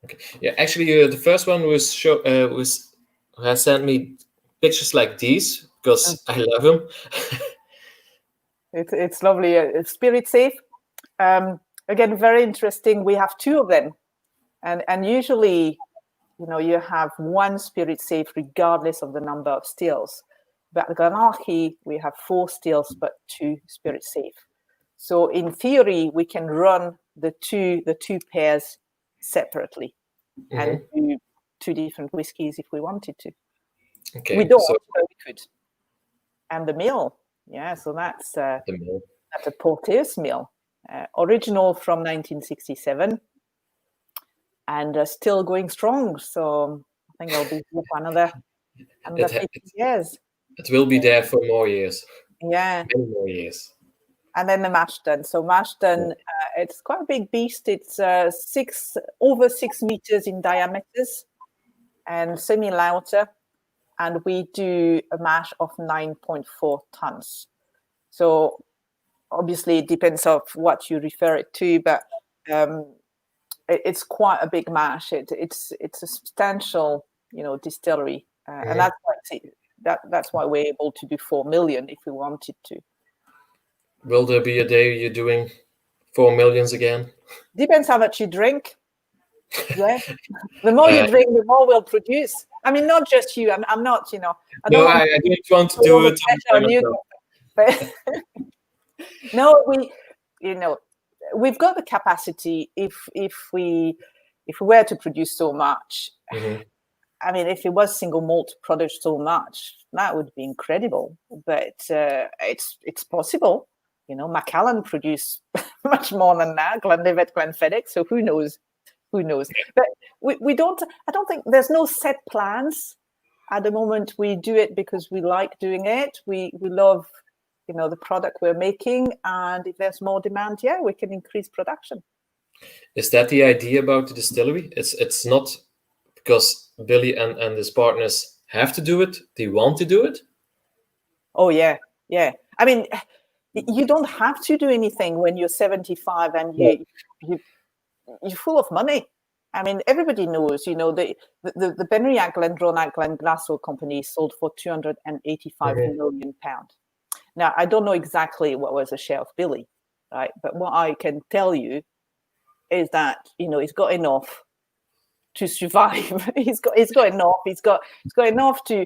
Okay. Yeah, actually, the first one has sent me pictures like these because I love them. It's lovely. Spirit safe. Again, very interesting. We have two of them, and usually, you have one spirit safe regardless of the number of stills. But at Glenarchy, we have 4 stills but 2 spirit safe. So in theory, we can run the two pairs separately and do 2 different whiskies if we wanted to. Okay. We don't, but we could. And the mill, so that's the mill. That's a Porteus mill, original from 1967, and still going strong. So I think I'll be here for another 50 years. It will be there for more years. Yeah. Many more years. And then the mash tun. So mash tun, it's quite a big beast. It's over 6 meters in diameters and semi-lauter. And we do a mash of 9.4 tons. So obviously it depends on what you refer it to, but it's quite a big mash. It's a substantial, distillery, and that's why we're able to do 4 million if we wanted to. Will there be a day you're doing 4 millions again? Depends how much you drink. Yeah, the more you drink, the more we'll produce. Not just you. I'm not. I don't want to do it. But no, we've got the capacity. If we were to produce so much, if it was single malt produced so much, that would be incredible. But it's possible. Macallan produce much more than that. Glenlivet, Glenfiddich. So who knows? But we don't. I don't think there's no set plans at the moment. We do it because we like doing it. We love, the product we're making, and if there's more demand, we can increase production. Is that the idea about the distillery? It's not because Billy and his partners have to do it. They want to do it. Oh yeah. You don't have to do anything when you're 75 and you're full of money. Everybody knows, the Benriach, Glendronach, Glenglassaugh company sold for £285 million. Now, I don't know exactly what was the share of Billy, right? But what I can tell you is that, he's got enough to survive. he's got enough. He's got enough to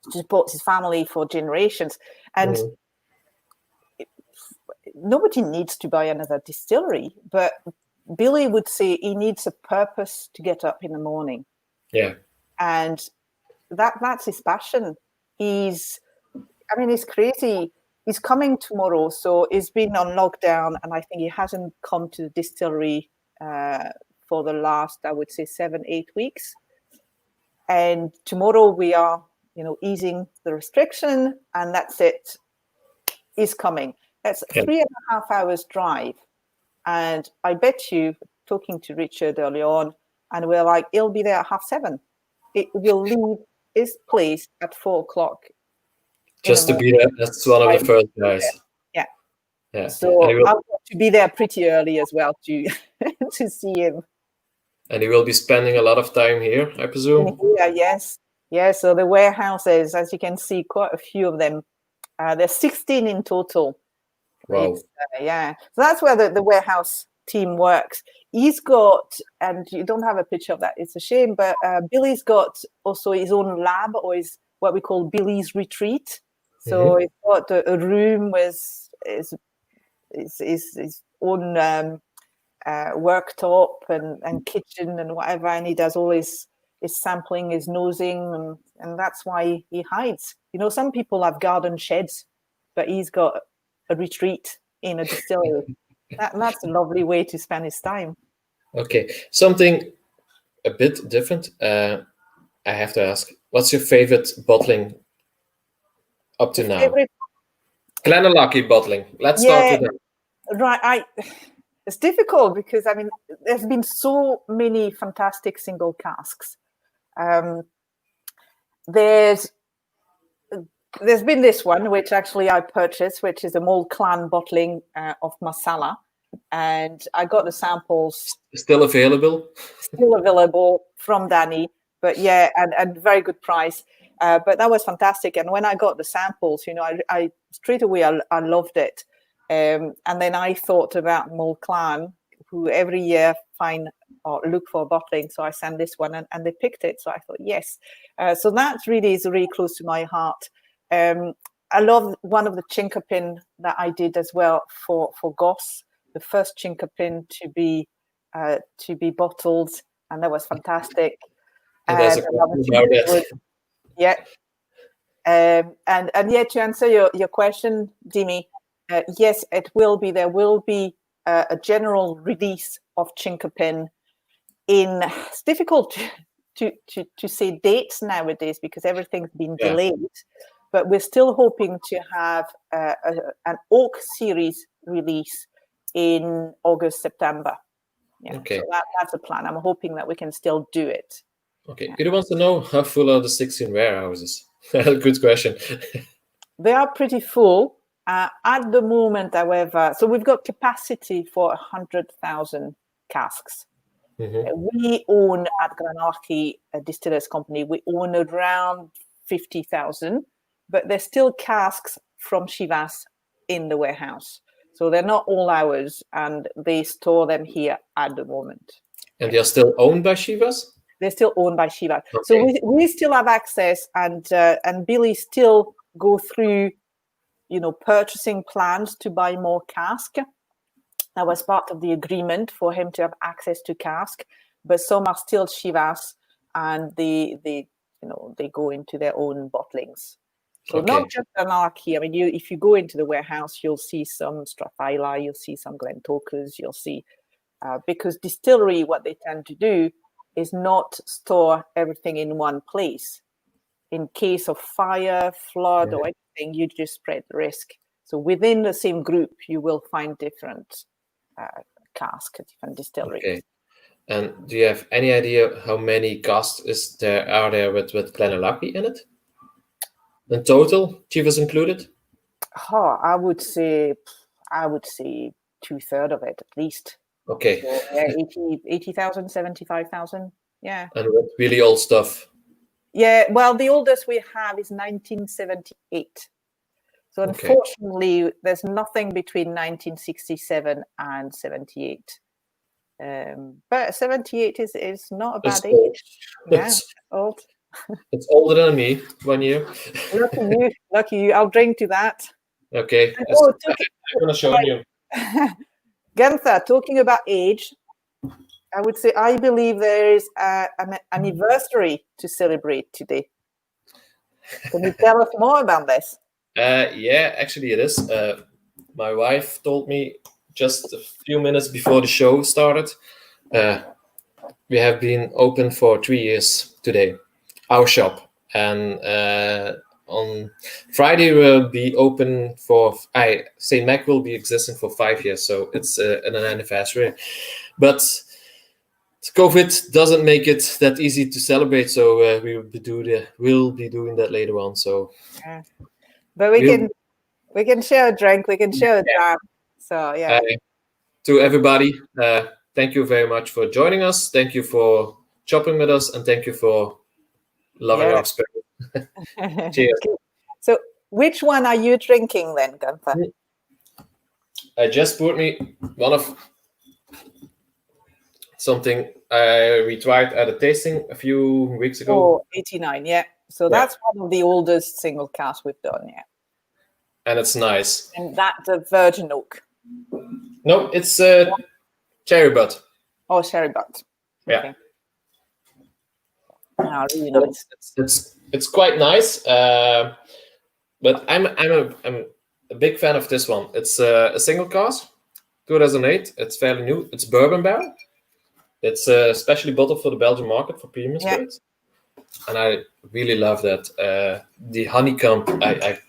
support his family for generations. And nobody needs to buy another distillery, but Billy would say he needs a purpose to get up in the morning. Yeah. And that's his passion. It's crazy. He's coming tomorrow, so he's been on lockdown, and I think he hasn't come to the distillery for the last, I would say, 7-8 weeks. And tomorrow we are, easing the restriction, and that's it. He's coming. That's 3.5 hours drive. And I bet you, talking to Richard early on, and we're like, he'll be there at 7:30. It will leave his place at 4:00. Just to be there. That's one of the first guys. Yeah. So I've got to be there pretty early as well to to see him. And he will be spending a lot of time here, I presume. Yes. So the warehouses, as you can see, quite a few of them. There's 16 in total. Wow. So that's where the warehouse team works. He's got, and you don't have a picture of that, it's a shame, but Billy's got also his own lab, or his what we call Billy's retreat. So he's got a room with his own worktop and kitchen and whatever, and he does all his sampling, his nosing, and that's why he hides. Some people have garden sheds, but he's got a retreat in a distillery. That's a lovely way to spend his time. Okay, something a bit different. I have to ask, what's your favorite bottling up to now? Glenallachie bottling. Let's start with that. Right. It's difficult because there's been so many fantastic single casks. There's been this one which actually I purchased, which is a Mold Clan bottling of Masala, and I got the samples. Still available from Danny, but and very good price. But that was fantastic. And when I got the samples, I straight away I loved it. And then I thought about Mold Clan, who every year find or look for bottling. So I sent this one, and they picked it. So I thought, yes. So that really is really close to my heart. I love one of the chinkapin that I did as well for Goss, the first chinkapin to be bottled, and that was fantastic. And to answer your question, Dimi, yes, it will be. There will be a general release of chinkapin. It's difficult to say dates nowadays because everything's been delayed. But we're still hoping to have an oak series release in August, September. Okay. So that's a plan. I'm hoping that we can still do it. Okay. Who wants to know how full are the 16 warehouses? Good question. They are pretty full. At the moment, however, so we've got capacity for 100,000 casks. We own at Glenallachie, a distillers company, we own around 50,000, but there's still casks from Chivas in the warehouse. So they're not all ours, and they store them here at the moment. And they're still owned by Chivas? They're still owned by Chivas. Okay. So we still have access, and Billy still go through, purchasing plans to buy more cask. That was part of the agreement for him to have access to cask. But some are still Chivas, and they go into their own bottlings. So not just Glenallachie. If you go into the warehouse, you'll see some Strathila, you'll see some Glentokers, you'll see, because distillery, what they tend to do is not store everything in one place. In case of fire, flood, or anything, you just spread the risk. So within the same group, you will find different casks, different distilleries. Okay. And do you have any idea how many casks are there with Glenallachie in it? In total, Chivas included? I would say 2/3 of it at least. Okay. So, 80,000, 75,000. Yeah. And really old stuff. Yeah. Well, the oldest we have is 1978. So unfortunately, there's nothing between 1967 and 78. But 78 is not a bad age. Yeah, it's old. It's older than me, 1 year. Lucky you. I'll drink to that. Okay. I'm going to show you. Gunther, talking about age, I would say I believe there is an anniversary to celebrate today. Can you tell us more about this? Yeah, actually it is. My wife told me just a few minutes before the show started. We have been open for 3 years today, our shop. And on Friday we'll be open for, St. Mac will be existing for 5 years. So it's an anniversary. But COVID doesn't make it that easy to celebrate. So we'll be doing that later on. So. Yeah. But we can share a drink, we can share a jam. So yeah. To everybody, thank you very much for joining us. Thank you for chopping with us, and thank you for loving our spirit. Cheers. So, which one are you drinking then, Gunther? I just poured me one of something we tried at a tasting a few weeks ago. Oh, 89, yeah. So that's one of the oldest single casks we've done, yeah. And it's nice. And that's a virgin oak. No, it's cherry butt. Oh, cherry butt. Okay. Yeah. Really nice. It's quite nice. But I'm a big fan of this one. It's a single cask, 2008. It's fairly new. It's bourbon barrel. It's specially bottled for the Belgian market for premium spirits, and I really love that. The honeycomb, I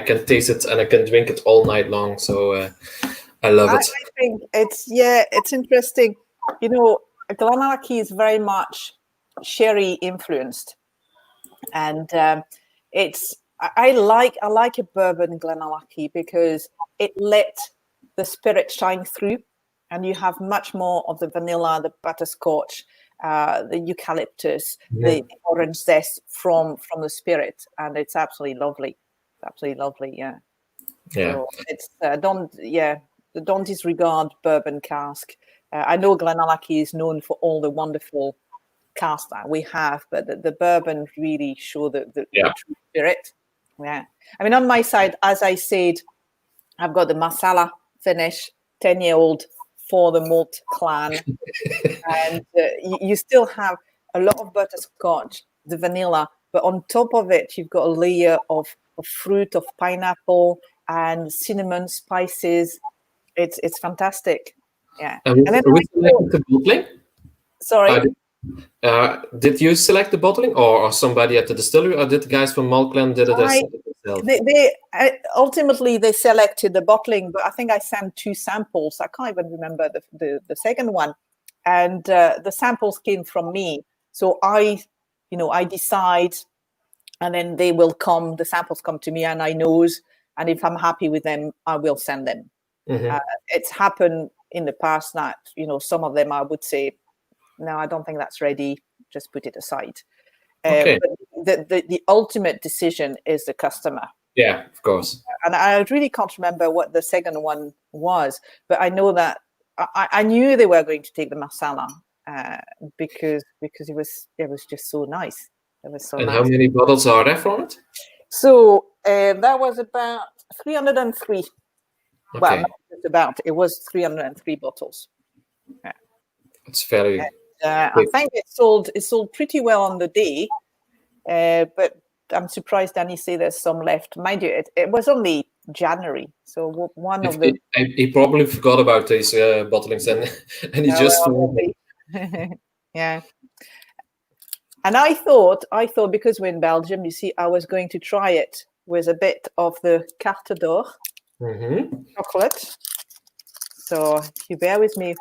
can taste it and I can drink it all night long. So I love it. I think it's interesting. You know, Glenallachie is very much sherry influenced, and I like a bourbon Glenallachie because it let the spirit shine through. And you have much more of the vanilla, the butterscotch, the eucalyptus, the orange zest from the spirit, and it's absolutely lovely. Absolutely lovely, yeah. So it's don't disregard bourbon cask. I know Glenallachie is known for all the wonderful casks that we have, but the bourbon really show the true spirit. Yeah, I mean, on my side, as I said, I've got the masala finish, 10-year-old. For the malt clan, and you still have a lot of butterscotch, the vanilla, but on top of it, you've got a layer of fruit, of pineapple, and cinnamon spices. It's fantastic. Yeah. And then the bottling? Sorry. Did you select the bottling, or somebody at the distillery, or did the guys from Malkland did it themselves? They ultimately they selected the bottling, but I think I sent 2 samples. I can't even remember the second one, and the samples came from me. So I decide, and then they will come. The samples come to me, and I nose, and if I'm happy with them, I will send them. It's happened in the past that some of them I would say, no, I don't think that's ready. Just put it aside. But the ultimate decision is the customer. Yeah, of course. And I really can't remember what the second one was, but I know that I knew they were going to take the masala because it was just so nice. It was so nice. And how many bottles are there from it? So that was about 303. Okay. Well, not just about. It was 303 bottles. Yeah. It's very. I think it sold pretty well on the day, but I'm surprised Danny say there's some left. Mind you, it was only January, so one of the. He probably forgot about these bottlings and he just. Yeah. And I thought because we're in Belgium, you see, I was going to try it with a bit of the Carte d'Or chocolate. So if you bear with me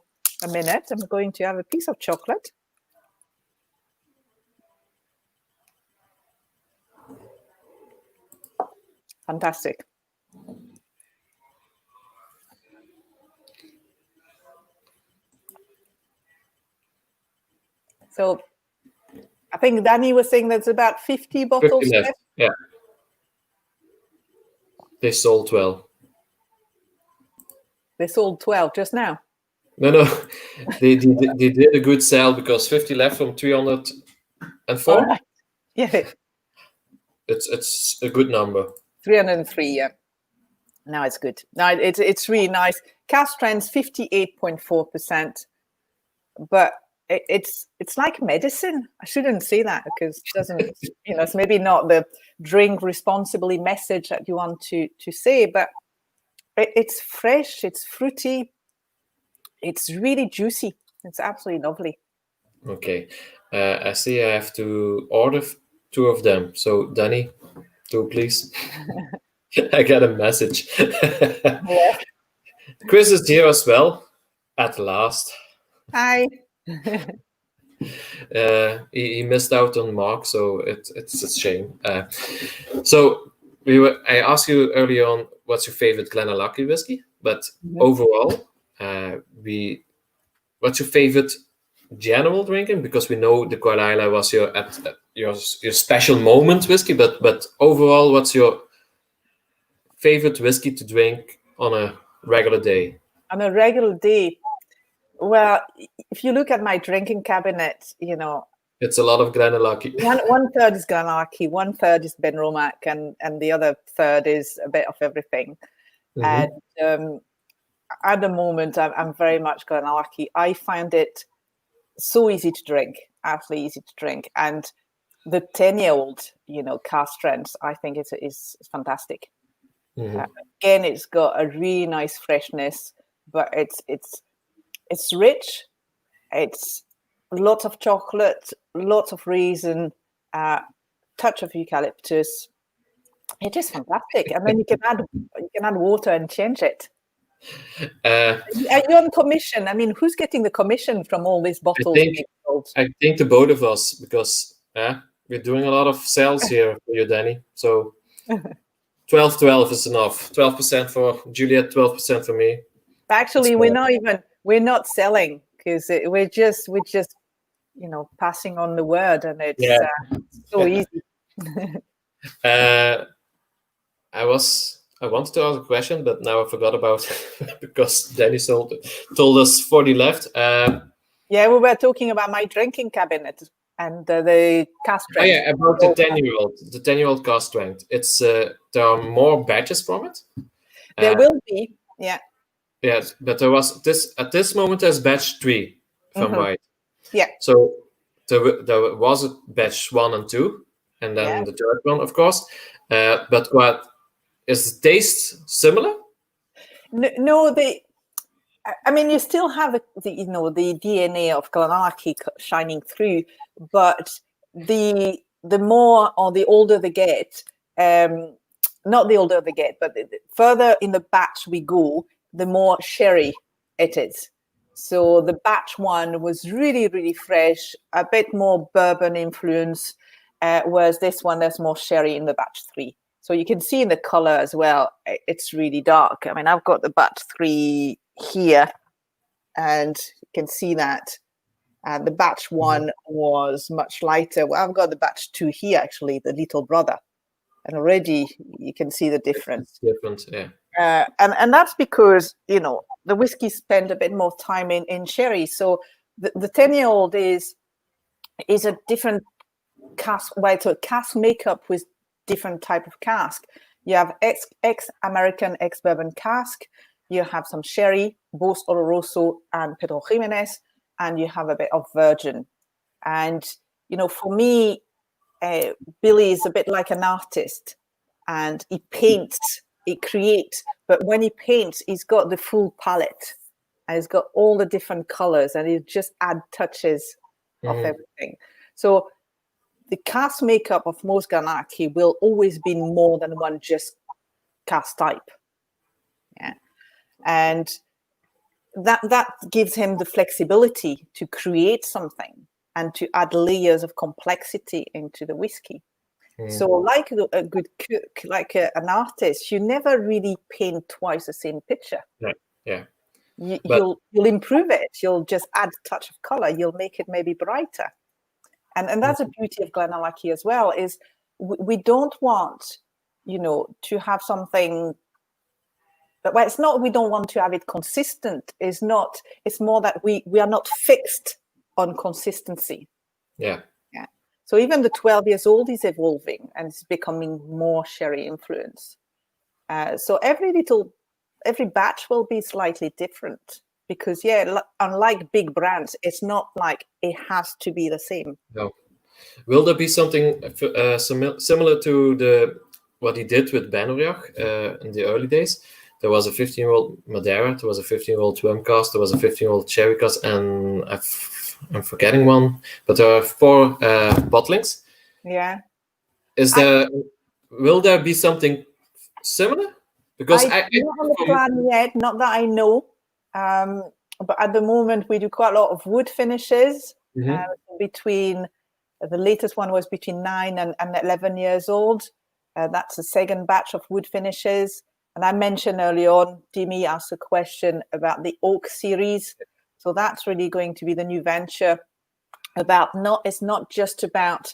a minute, I'm going to have a piece of chocolate. Fantastic. So I think Danny was saying there's about 50 bottles 50 left. Yeah. They sold 12. They sold 12 just now. No. They did a good sale because 50 left from 304. All right. Yeah. It's a good number. 303, yeah. No, it's good. No, it's really nice. Cask strength 58.4%, but it's like medicine. I shouldn't say that because it doesn't, it's maybe not the drink responsibly message that you want to say, but it's fresh, it's fruity, it's really juicy. It's absolutely lovely. Okay. I see I have to order 2 of them. So, Danny, 2, please. I got a message. Yeah. Chris is here as well, at last. Hi. He missed out on Mark, so it's a shame. So I asked you earlier on what's your favorite Glenallachie whiskey, but overall, we what's your favorite general drinking? Because we know the Carlisle was your special moment whiskey, but overall, what's your favorite whiskey to drink on a regular day? On a regular day, well, if you look at my drinking cabinet, it's a lot of Glenallachie. one third is Glenallachie, 1/3 is Benromac, and the other third is a bit of everything. And at the moment, I'm very much Glenallachie. I find it so easy to drink, absolutely easy to drink, and the 10-year-old, cask strength, I think is fantastic. Again, it's got a really nice freshness, but it's rich. It's lots of chocolate, lots of raisin, touch of eucalyptus. It is fantastic. And then you can add water and change it. Are you on commission? I mean, who's getting the commission from all these bottles? I think the both of us, because we're doing a lot of sales here for you, Danny. So 12 is enough. 12% for Juliette, 12% for me. Actually, we're not selling, because we're just passing on the word, and it's so easy. I wanted to ask a question, but now I forgot about because Danny told us 40 left. We were talking about my drinking cabinet and the cask strength. Oh yeah, about the 10-year-old cask strength. It's there are more batches from it. There will be, yeah. Yes, but there was at this moment there's batch 3 from right. Yeah. So there was a batch 1 and 2, and then the third one, of course. But what is the taste similar? No, I mean, you still have the DNA of Glenallachie shining through, but the more or the older they get, not the older they get, but the further in the batch we go, the more sherry it is. So the batch 1 was really, really fresh, a bit more bourbon influence, whereas this one, there's more sherry in the batch 3. So you can see in the color as well, it's really dark. I mean, I've got the batch 3 here, and you can see that. And the batch 1 was much lighter. Well, I've got the batch 2 here, actually, the little brother. And already you can see the difference. It's different, yeah. And that's because, the whiskey spent a bit more time in sherry. So the 10-year-old is a different cask, so cask makeup with different type of cask. You have ex-American, ex-bourbon cask. You have some sherry, both Oloroso and Pedro Jimenez, and you have a bit of virgin. And, for me, Billy is a bit like an artist, and he paints, he creates, but when he paints, he's got the full palette, and he's got all the different colors, and he just add touches of everything. So the cask makeup of most Glenallachie will always be more than one just cask type. Yeah. And that gives him the flexibility to create something and to add layers of complexity into the whiskey. So like a good cook, like an artist, you never really paint twice the same picture. Yeah. You'll improve it. You'll just add a touch of color. You'll make it maybe brighter. And that's the beauty of Glenallachie as well, is we don't want, to have something. Well, it's not we don't want to have it consistent. It's more that we are not fixed on consistency. Yeah. So even the 12 years old is evolving and it's becoming more sherry influence. So every batch will be slightly different because, unlike big brands, it's not like it has to be the same. No. Will there be something similar to what he did with Benriach in the early days? There was a 15-year-old Madeira, there was a 15-year-old Twin cask, there was a 15-year-old Sherry cask, and I'm forgetting one, but there are 4 bottlings. Yeah. Will there be something similar? Because I'm not on the plan yet, not that I know. But at the moment, we do quite a lot of wood finishes. Between the latest one was between 9 and 11 years old. That's the second batch of wood finishes. And I mentioned early on, Dimi asked a question about the oak series. So that's really going to be the new venture. It's not just about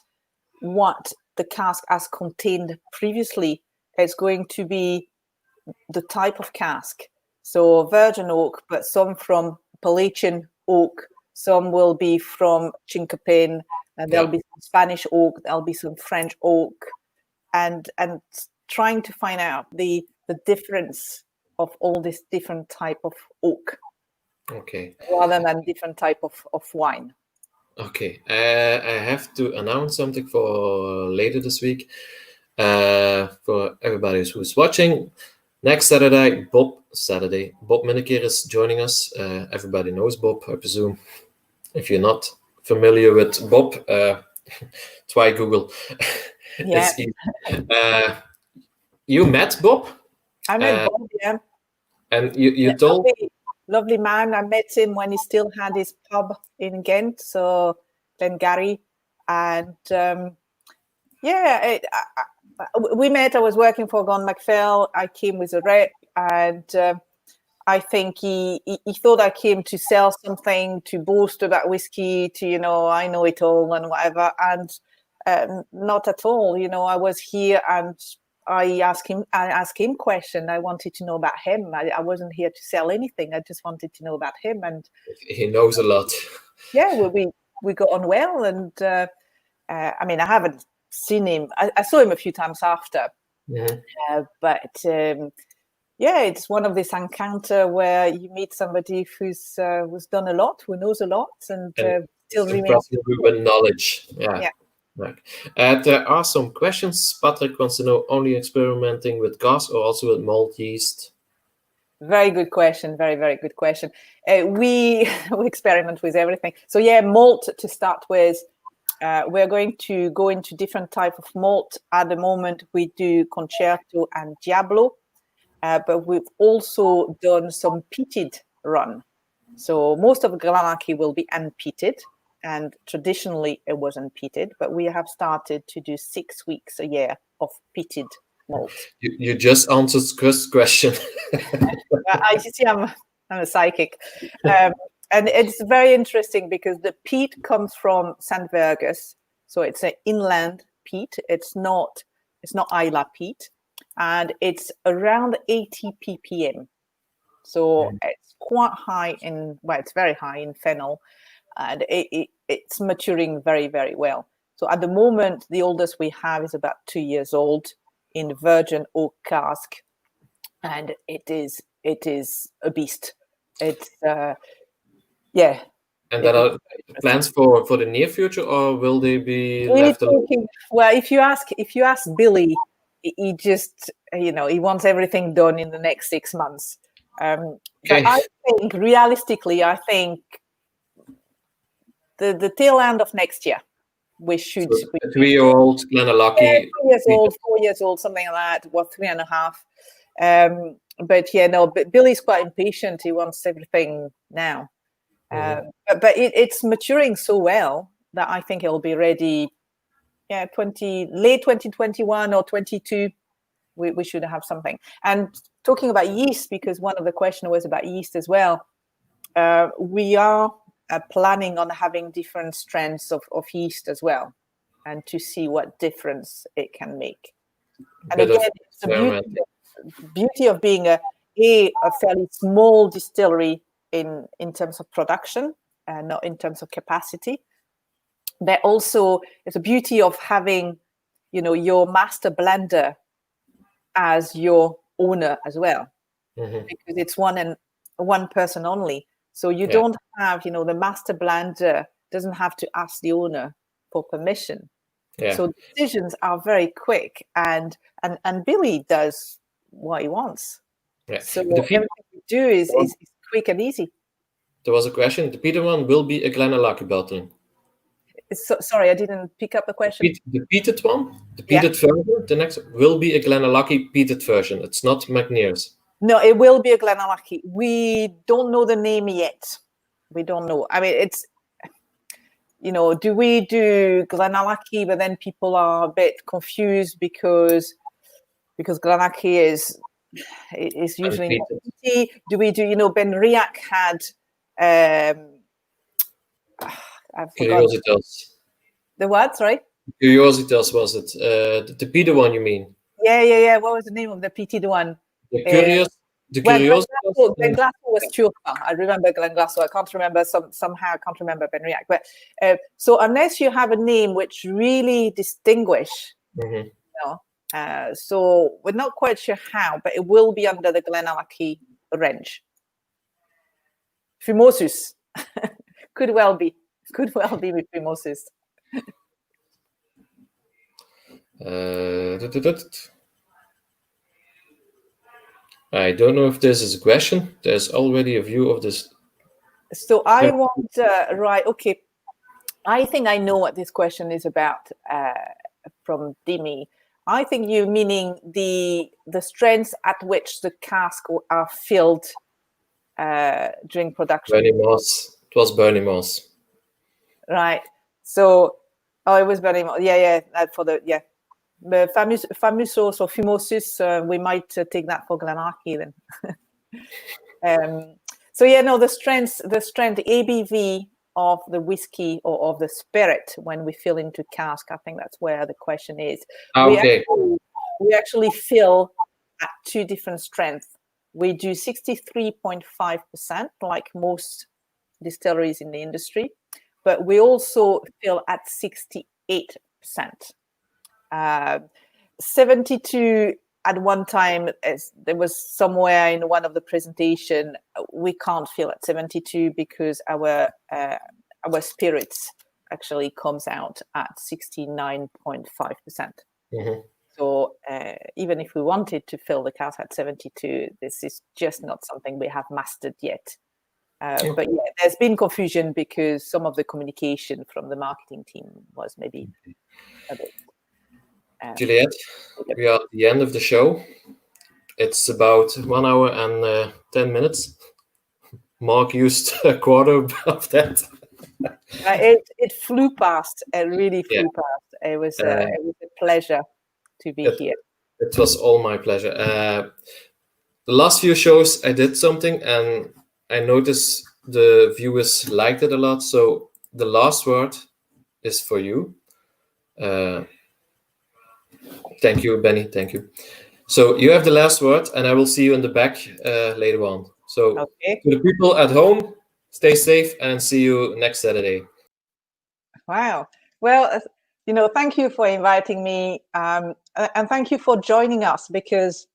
what the cask has contained previously. It's going to be the type of cask. So virgin oak, but some from Appalachian oak, some will be from Chinkapin, and there'll be some Spanish oak, there'll be some French oak, and trying to find out the difference of all this different type of oak. Okay. Rather than different type of wine. Okay. I have to announce something for later this week. For everybody who's watching, next Saturday, Bob Minnekeer is joining us. Everybody knows Bob, I presume. If you're not familiar with Bob, try Google. Yeah. It's easy. You met Bob? I met Bob, yeah. And you told... Lovely man. I met him when he still had his pub in Ghent, so Glengarry. And we met. I was working for Gon MacPhail. I came with a rep, and I think he thought I came to sell something, to boast about whiskey, to, I know it all and whatever. And not at all. I was here and I asked him question. I wanted to know about him. I wasn't here to sell anything. I just wanted to know about him. And he knows a lot. Yeah, we got on well. And I mean, I haven't seen him. I saw him a few times after. Mm-hmm. But it's one of these encounter where you meet somebody who's done a lot, who knows a lot, and still remains with knowledge. Yeah. Right. There are some questions. Patrick wants to know, only experimenting with gas or also with malt yeast? Very good question. Very, very good question. We experiment with everything. So malt to start with. We're going to go into different type of malt. At the moment, we do Concerto and Diablo, but we've also done some peated run. So most of Glenallachie will be unpeated. And traditionally, it was unpeated, but we have started to do 6 weeks a year of peated malt. You just answered Chris' question. I see. I'm a psychic, and it's very interesting because the peat comes from St. Fergus, so it's an inland peat. It's not Isla peat, and it's around 80 ppm. So it's quite high it's very high in phenol. And it's maturing very, very well. So at the moment, the oldest we have is about 2 years old in virgin oak cask, and it is a beast. It's And there are plans for the near future, or will they be left alone? Well, if you ask Billy, he just he wants everything done in the next 6 months. But I think realistically, the tail end of next year, we should. So 3-year-old Glenallachie. 3 years old, 4 years old, something like that. 3.5. But Billy's quite impatient. He wants everything now. But it's maturing so well that I think it'll be ready. Late 2021 or 22. We should have something. And talking about yeast, because one of the questions was about yeast as well. We are planning on having different strands of yeast as well, and to see what difference it can make. And again, it's the beauty of being a fairly small distillery in terms of production, and not in terms of capacity. But also, it's a beauty of having, your master blender as your owner as well, because it's one person only. So you don't have, the master blender doesn't have to ask the owner for permission. Yeah. So decisions are very quick, and Billy does what he wants. Yeah. So everything we do is quick and easy. There was a question. The peated one will be a Glenallachie bottling. Sorry, I didn't pick up the question. The peated one, the peated version, the next will be a Glenallachie peated version. It's not McNear's. No, it will be a Glenallachie. We don't know the name yet. We don't know. I mean, it's, do we do Glenallachie, but then people are a bit confused because Glenallachie is usually not peaty. Do we do, Ben Riach had I've forgotten. Curiositas. The what? Sorry? Curiositas was it? The Peter one, you mean? Yeah. What was the name of the PT one? The Curiositas. Glen Glasgow was Turca. I remember Glen Glasgow. I can't remember somehow. I can't remember Benriac. But so unless you have a name which really distinguish, Mm-hmm. so we're not quite sure how, but it will be under the Glenallachie range. Phimosis could well be with Phimosis. I don't know if this is a question. There's already a view of this. So I want right. Okay, I think I know what this question is about from Dimi. I think you're meaning the strengths at which the casks are filled during production. Bernie Moss. It was Bernie Moss. Right. So, it was Bernie Moss. Yeah. For the the Famusos or Phimosis. We might take that for Glenallachie then. The strength ABV of the whiskey or of the spirit when we fill into cask. I think that's where the question is. Okay. We actually fill at two different strengths. We do 63.5%, like most distilleries in the industry, but we also fill at 68%. 72 at one time, there was somewhere in one of the presentation, we can't fill at 72 because our spirits actually comes out at 69.5%. Mm-hmm. So even if we wanted to fill the cask at 72, this is just not something we have mastered yet. But yeah, there's been confusion because some of the communication from the marketing team was maybe a bit. Juliette, we are at the end of the show. It's about 1 hour and 10 minutes. Mark used a quarter of that. It flew past. It really flew past. It was a pleasure to be here. It was all my pleasure. The last few shows I did something and I noticed the viewers liked it a lot. So the last word is for you. Thank you, Benny. Thank you. So you have the last word, and I will see you in the back later on. So to the people at home, stay safe and see you next Saturday. Wow. Well, thank you for inviting me, and thank you for joining us. Because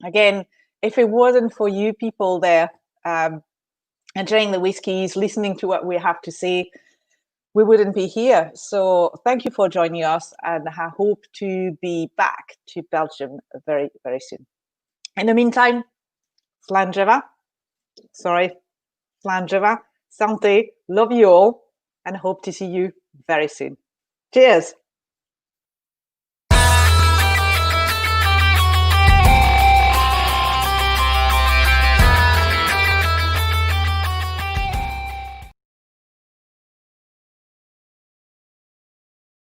again, if it wasn't for you people there enjoying the whiskeys, listening to what we have to say, we wouldn't be here. So thank you for joining us, and I hope to be back to Belgium very, very soon. In the meantime, Slàinte, Santé, love you all, and hope to see you very soon. Cheers.